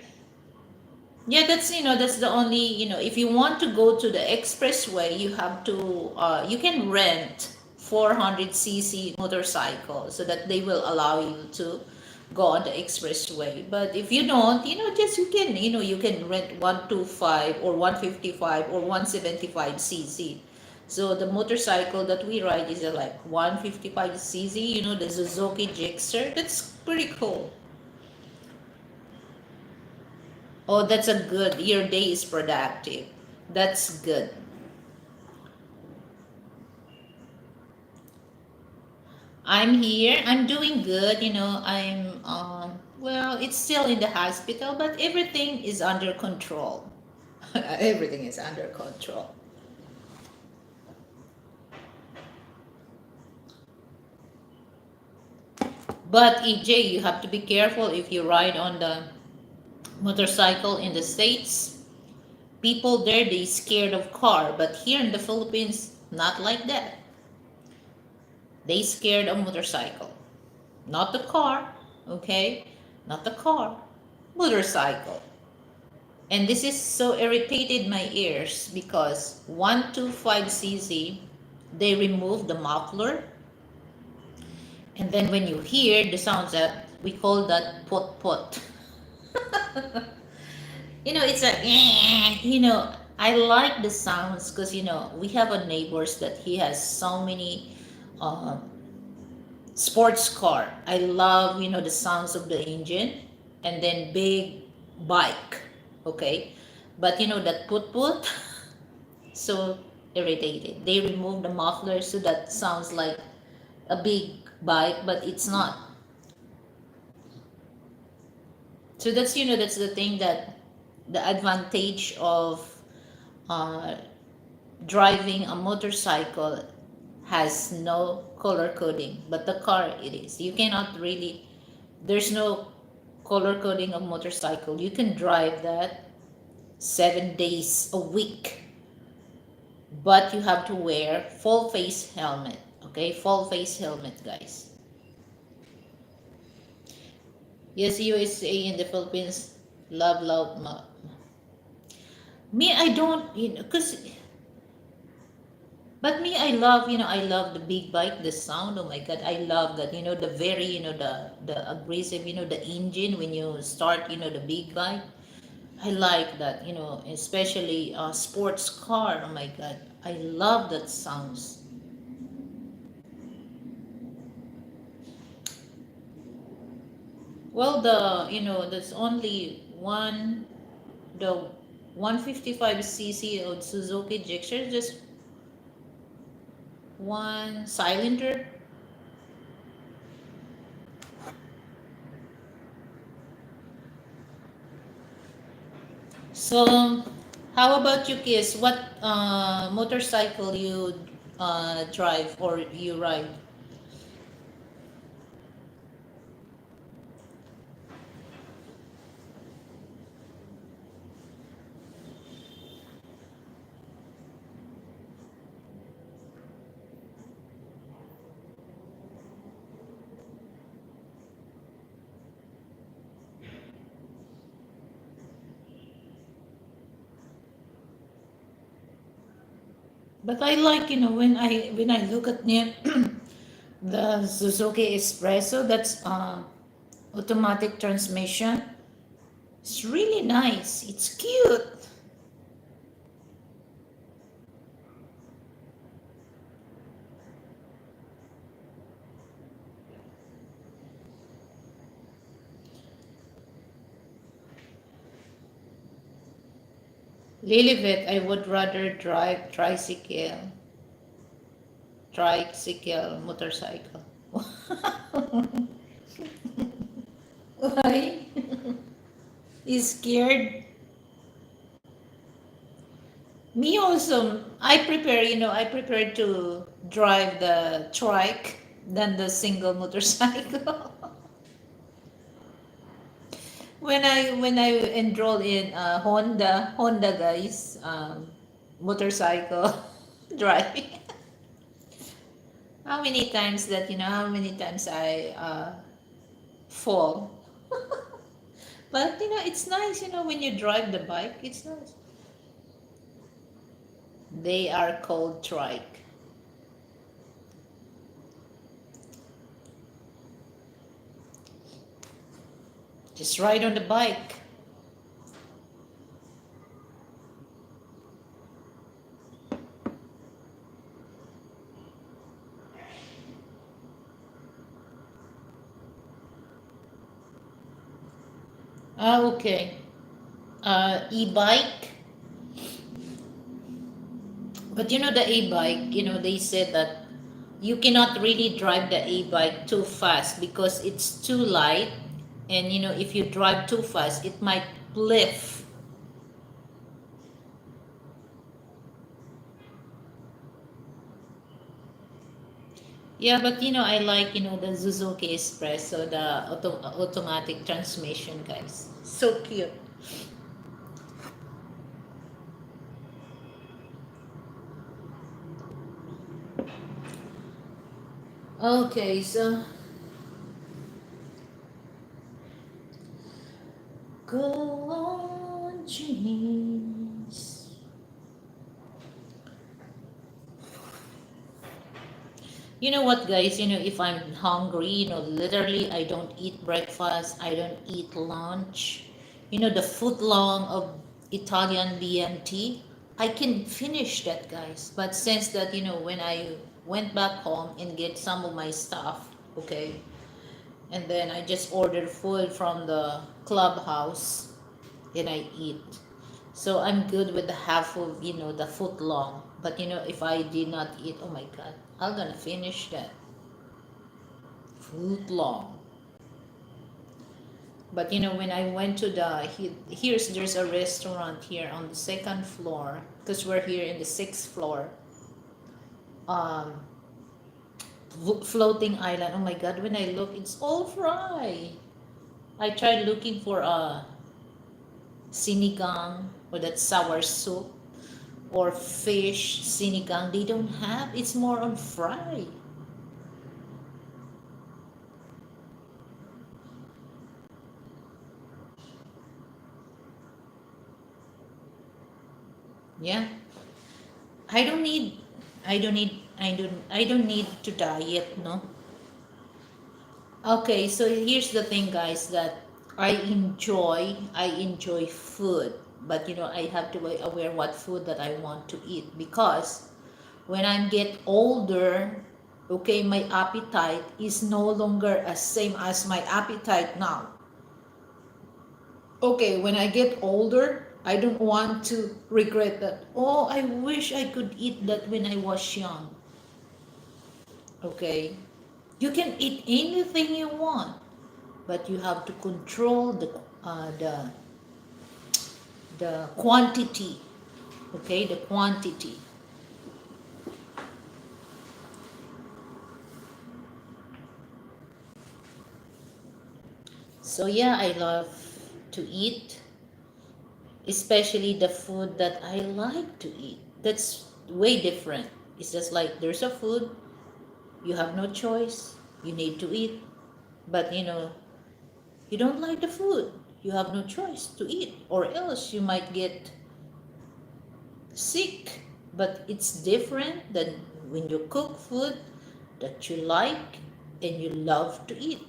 yeah, that's the only if you want to go to the expressway, you have to you can rent 400 cc motorcycle so that they will allow you to go on the expressway. But if you don't, just you can rent 125 or 155 or 175 cc. So the motorcycle that we ride is like 155 cc, the Suzuki Gixxer. That's pretty cool. Oh, that's a good. Your day is productive. That's good. I'm here. I'm doing good. I'm well, it's still in the hospital, but everything is under control. Everything is under control. But EJ, you have to be careful if you ride on the motorcycle in the States. People there, they scared of car, but here in the Philippines, not like that. They scared of motorcycle, not the car, okay? Not the car, motorcycle. And this is so irritated my ears because 125 cc, they remove the muffler, and then when you hear the sounds that we call that pot pot. It's a I like the sounds because we have a neighbors that he has so many uh, sports car. I love the sounds of the engine, and then big bike, okay, but that put put so irritated. They remove the muffler so that sounds like a big bike, but it's not. So that's the thing, that the advantage of uh, driving a motorcycle has no color coding, but the car it is. You cannot really. There's no color coding of motorcycle. You can drive that 7 days a week, but you have to wear full face helmet. Okay, full face helmet, guys. Yes, USA in the Philippines love loud. Me, I don't, cause. But me, I love the big bike, the sound. Oh my God, I love that. The very, the aggressive, the engine when you start, the big bike. I like that, especially sports car. Oh my God, I love that sounds. Well, there's only the 155 cc of Suzuki Gixxer, just one cylinder. So, how about you, Kiss? What motorcycle you drive or you ride? But I like, when I look at the Suzuki Espresso, that's automatic transmission. It's really nice. It's cute. Lilibet, I would rather drive motorcycle. Why? Is scared? Me also. I prefer to drive the trike than the single motorcycle. When I enrolled in Honda guys, motorcycle driving. How many times I fall. But it's nice, when you drive the bike, it's nice. They are called trike. Just ride on the bike. Ah, okay. E-bike. But you know the e-bike, they said that you cannot really drive the e-bike too fast because it's too light, and if you drive too fast it might lift. Yeah, but I like the Suzuki Espresso, the automatic transmission, guys. So cute. Okay, so go on, jeans. You know what, guys? If I'm hungry, literally, I don't eat breakfast, I don't eat lunch. The foot long of Italian BMT, I can finish that, guys. But since that, when I went back home and get some of my stuff, okay, and then I just ordered food from the clubhouse and I eat. So I'm good with the half of, the foot long. But if I did not eat, oh my God, I'm gonna finish that foot long. But when I went to there's a restaurant here on the second floor because we're here in the sixth floor. Um, Floating island. Oh my God, when I look, it's all fry. I tried looking for a sinigang or that sour soup or fish sinigang. They don't have. It's more on fry. Yeah. I don't need I don't need to diet, no. Okay, so here's the thing, guys, that I enjoy food, but I have to be aware what food that I want to eat because when I get older, okay, my appetite is no longer as same as my appetite now. Okay, when I get older, I don't want to regret that. Oh, I wish I could eat that when I was young. Okay, you can eat anything you want, but you have to control the quantity. Okay, the quantity. So yeah, I love to eat, especially the food that I like to eat. That's way different. It's just like there's a food, you have no choice, you need to eat. But you don't like the food, you have no choice to eat, or else you might get sick. But it's different than when you cook food that you like and you love to eat.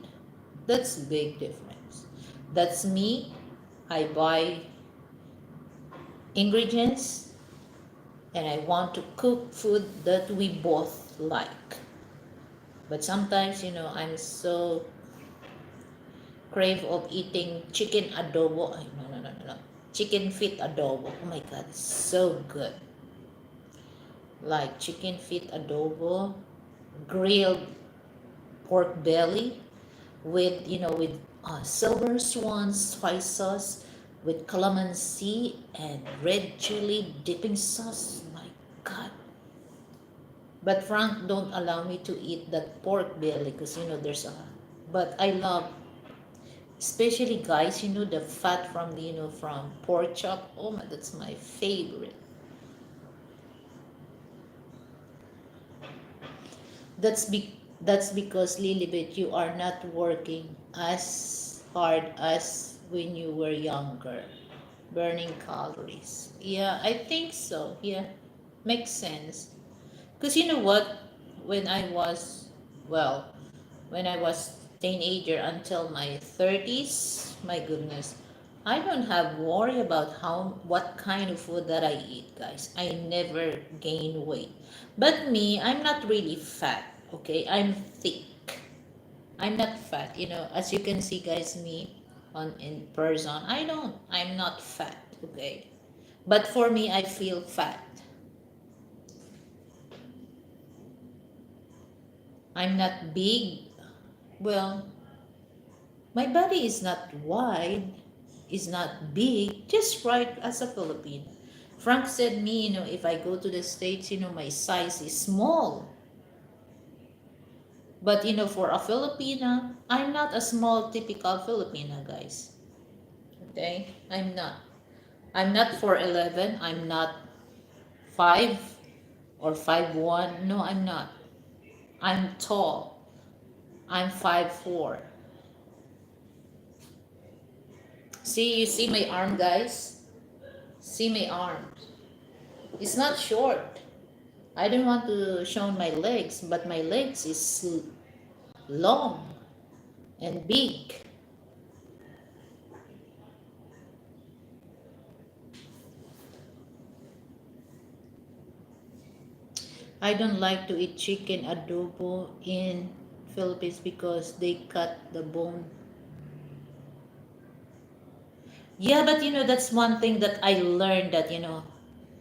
That's a big difference. That's me. I buy ingredients and I want to cook food that we both like. But sometimes, I'm so crave of eating chicken adobo. Ay, no, no, no, no, no. Chicken feet adobo. Oh my God, it's so good. Like chicken feet adobo, grilled pork belly with silver swan spice sauce with calamansi and red chili dipping sauce. My God. But Frank don't allow me to eat that pork belly because there's a. But I love, especially guys, the fat from the from pork chop. Oh my, that's my favorite. That's because Lilibet, you are not working as hard as when you were younger, burning calories. Yeah, I think so. Yeah, makes sense. Because you know what? When I was, well, when I was teenager until my 30s, my goodness, I don't have worry about what kind of food that I eat, guys. I never gain weight. But me, I'm not really fat, okay? I'm thick. I'm not fat, as you can see, guys, me on in person. I'm not fat, okay? But for me, I feel fat. I'm not big. Well, my body is not wide, is not big, just right as a Filipino. Frank said me, if I go to the States, my size is small. But for a Filipina, I'm not a small typical Filipina, guys. Okay? I'm not. I'm not 4'11, I'm not 5 or 5'1. No, I'm not. I'm tall. I'm 5'4. See, you see my arm, guys? See my arm. It's not short. I don't want to show my legs, but my legs is long and big. I don't like to eat chicken adobo in Philippines because they cut the bone. Yeah, but that's one thing that I learned that,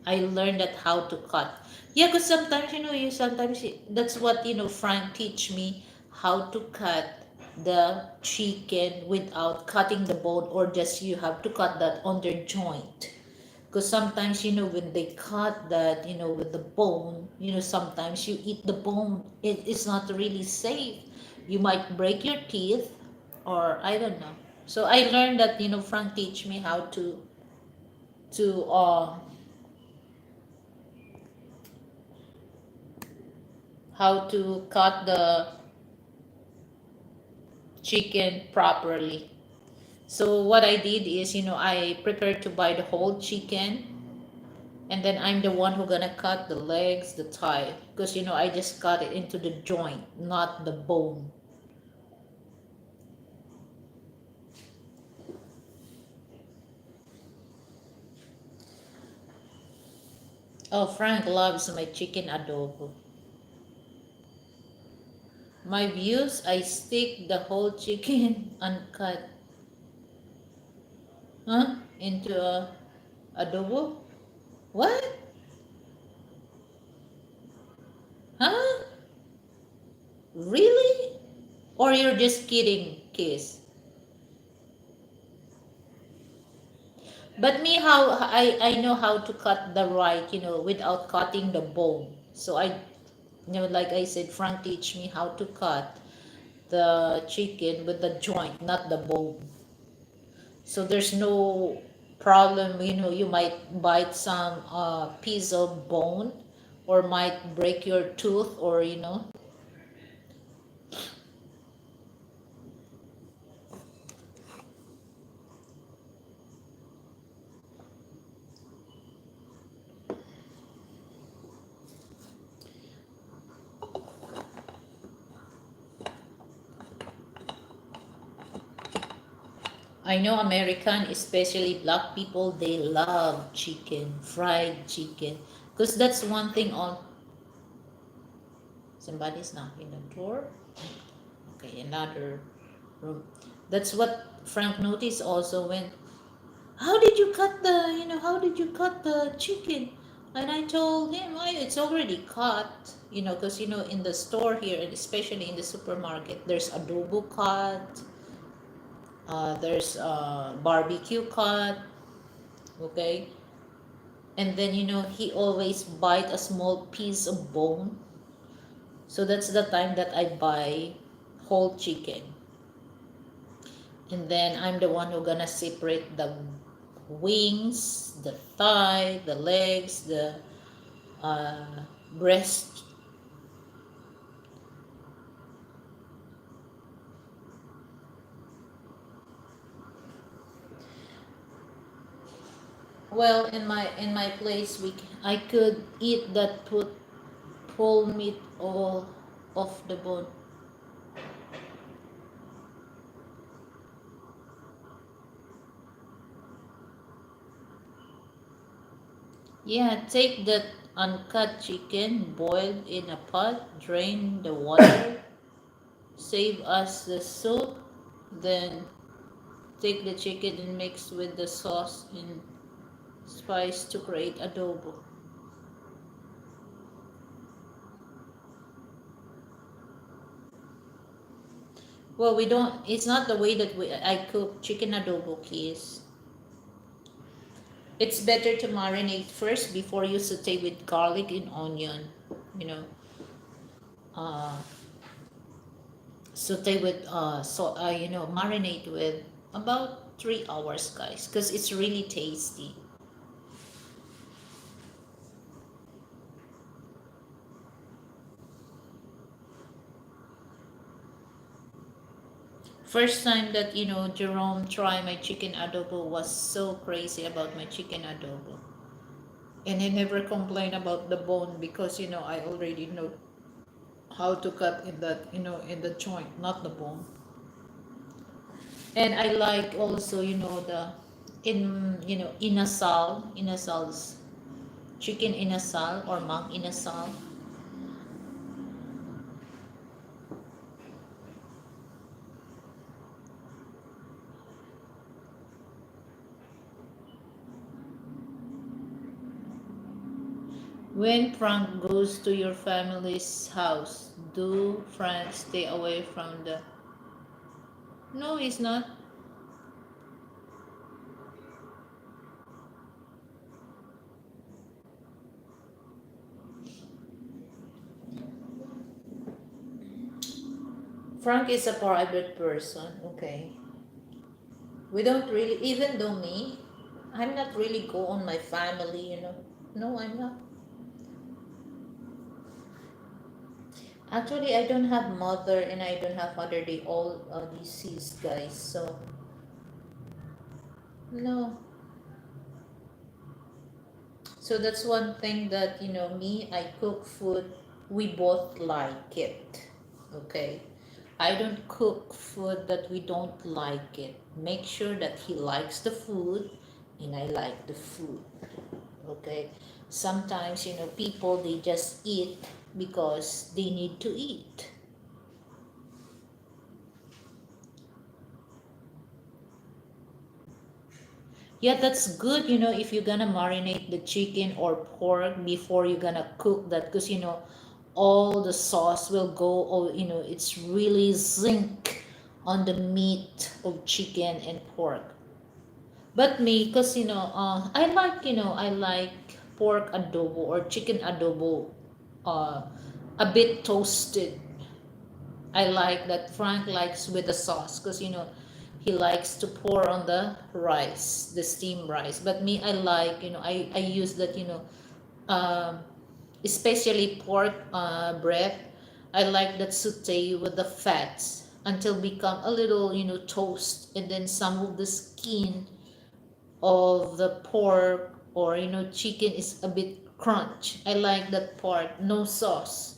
I learned that how to cut. Yeah, because sometimes, that's what, Frank teach me how to cut the chicken without cutting the bone, or just you have to cut that under joint. Because sometimes, when they cut that, with the bone, sometimes you eat the bone. It's not really safe. You might break your teeth, or I don't know. So I learned that, Frank teach me to how to cut the chicken properly. So what I did is, I prepared to buy the whole chicken, and then I'm the one who gonna cut the legs, the thigh, because I just cut it into the joint, not the bone. Oh, Frank loves my chicken adobo. My views, I stick the whole chicken uncut, into a adobo. What? Huh? Really? Or you're just kidding, Kiss? But me, how I know how to cut the right, without cutting the bone. So like I said, Frank teach me how to cut the chicken with the joint, not the bone. So there's no problem, you might bite some piece of bone, or might break your tooth, or I know American, especially black people, they love chicken, fried chicken. Because that's one thing on. Somebody's knocking the door. Okay, another room. That's what Frank noticed also when, how did you cut the chicken? And I told him, "Why, it's already cut, because, in the store here, and especially in the supermarket, there's adobo cut, there's barbecue cut, okay? And then, he always bite a small piece of bone. So that's the time that I buy whole chicken. And then I'm the one who gonna separate the wings, the thigh, the legs, the uh, breast. Well, in my place, I could eat that whole meat all off the bone. Yeah, take that uncut chicken, boiled in a pot, drain the water, save us the soup, then take the chicken and mix with the sauce and spice to create adobo. Well, we don't, it's not the way that I cook chicken adobo, kids. It's better to marinate first before you saute with garlic and onion. You know, uh, saute with marinate with about 3 hours, guys, because it's really tasty. First time that Jerome tried my chicken adobo was so crazy about my chicken adobo, and he never complained about the bone because I already know how to cut in that in the joint, not the bone. And I like also the inasal's chicken inasal or mang inasal. When Frank goes to your family's house, do Frank stay away from the? No, he's not. Frank is a private person, okay. We don't really, even though me, I'm not really go on my family. No, I'm not. Actually, I don't have mother and I don't have father. They all deceased, guys. So no. So that's one thing that me. I cook food. We both like it. Okay. I don't cook food that we don't like it. Make sure that he likes the food and I like the food. Okay. Sometimes people, they just eat because they need to eat. Yeah, that's good, if you're gonna marinate the chicken or pork before you're gonna cook that, because all the sauce will go, or it's really zinc on the meat of chicken and pork. But me, because I like pork adobo or chicken adobo, uh, a bit toasted. I like that Frank likes with the sauce because he likes to pour on the rice, the steamed rice. But me, I like I use that um, especially pork breast. I like that saute with the fats until become a little toast, and then some of the skin of the pork or chicken is a bit crunch. I like that part. No sauce.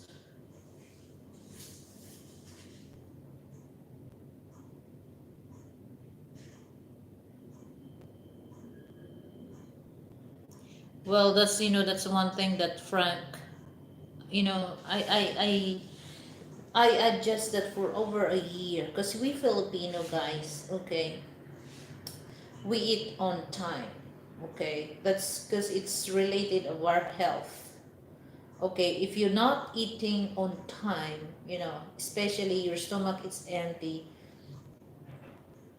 Well, that's one thing that Frank, I adjusted for over a year because we Filipino guys, okay, we eat on time, okay. That's because it's related of our health. Okay, if you're not eating on time, especially your stomach is empty,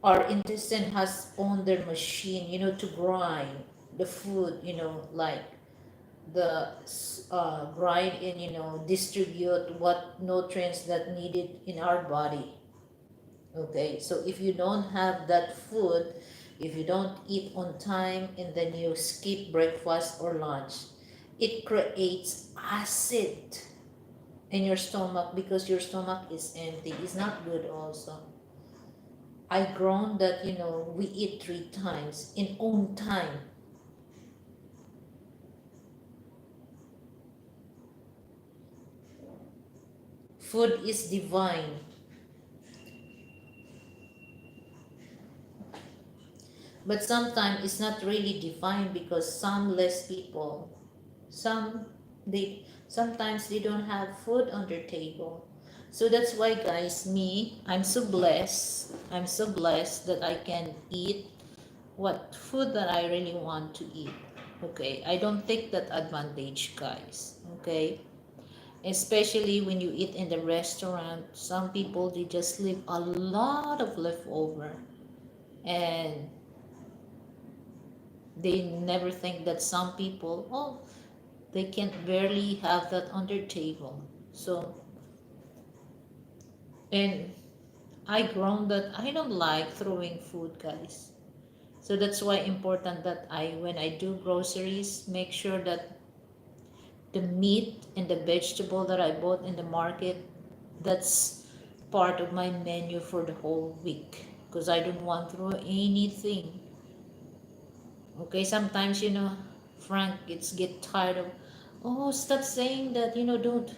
our intestine has on their machine, to grind the food, like the grind and distribute what nutrients that needed in our body. Okay, so if you don't have that food, if you don't eat on time and then you skip breakfast or lunch, it creates acid in your stomach because your stomach is empty. It's not good also. I grown that we eat 3 times in own time. Food is divine. But sometimes it's not really divine because some less people some they sometimes they don't have food on their table. So that's why, guys, me, I'm so blessed that I can eat what food that I really want to eat. Okay, I don't take that advantage, guys. Okay, especially when you eat in the restaurant, some people they just leave a lot of leftover, and they never think that some people, oh, they can barely have that on their table. So, and I grown that I don't like throwing food, guys. So that's why important that I when I do groceries, make sure that the meat and the vegetable that I bought in the market, that's part of my menu for the whole week, because I don't want to throw anything. Okay, sometimes Frank, it's get tired of, oh, stop saying that, don't.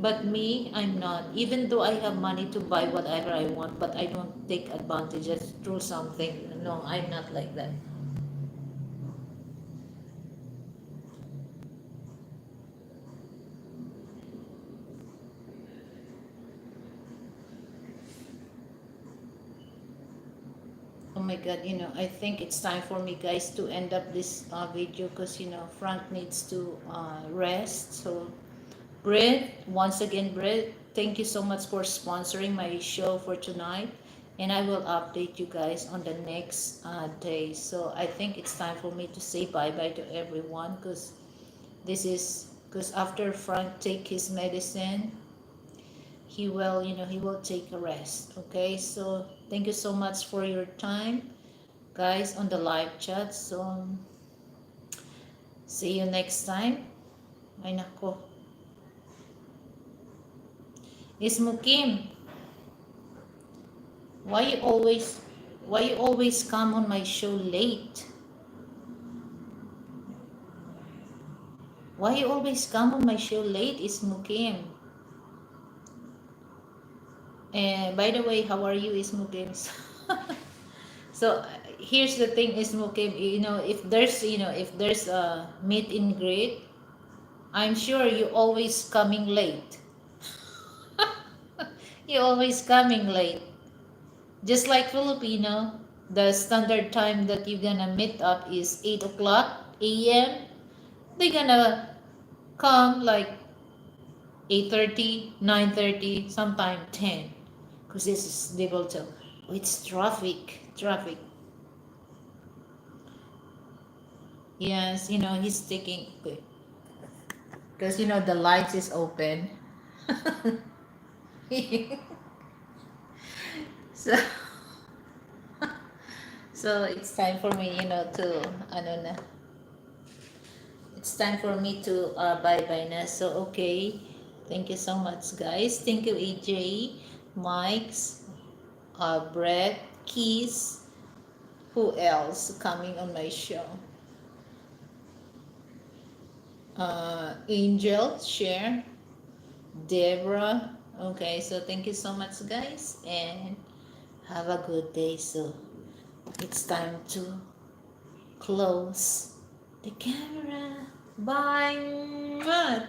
But me, I'm not. Even though I have money to buy whatever I want, but I don't take advantage through something. No, I'm not like that. Oh my God, I think it's time for me, guys, to end up this video, because, Frank needs to rest. So, Brett, once again, Brett, thank you so much for sponsoring my show for tonight. And I will update you guys on the next day. So I think it's time for me to say bye-bye to everyone, because after Frank take his medicine, he will take a rest. Okay, so thank you so much for your time, guys, on the live chat. So see you next time. Ay nako. Ismukim, why you always come on my show late? Why you always come on my show late, Ismukim? And by the way, how are you, Ismukim? So here's the thing, Ismukim. If there's a meet and greet, I'm sure you always coming late. You always coming late. Just like Filipino, the standard time that you're gonna meet up is 8 o'clock a.m. They're gonna come like 8:30, 9:30, sometime 10. Because this is, they will tell, oh, it's traffic. Yes, he's taking, okay. Because, the lights is open. So, so it's time for me, to, ano na, it's time for me to bye-bye na. So, okay. Thank you so much, guys. Thank you, AJ, Mike's, Brett, Keys. Who else coming on my show? Angel, Share, Deborah. Okay, so thank you so much, guys, and have a good day. So it's time to close the camera. Bye.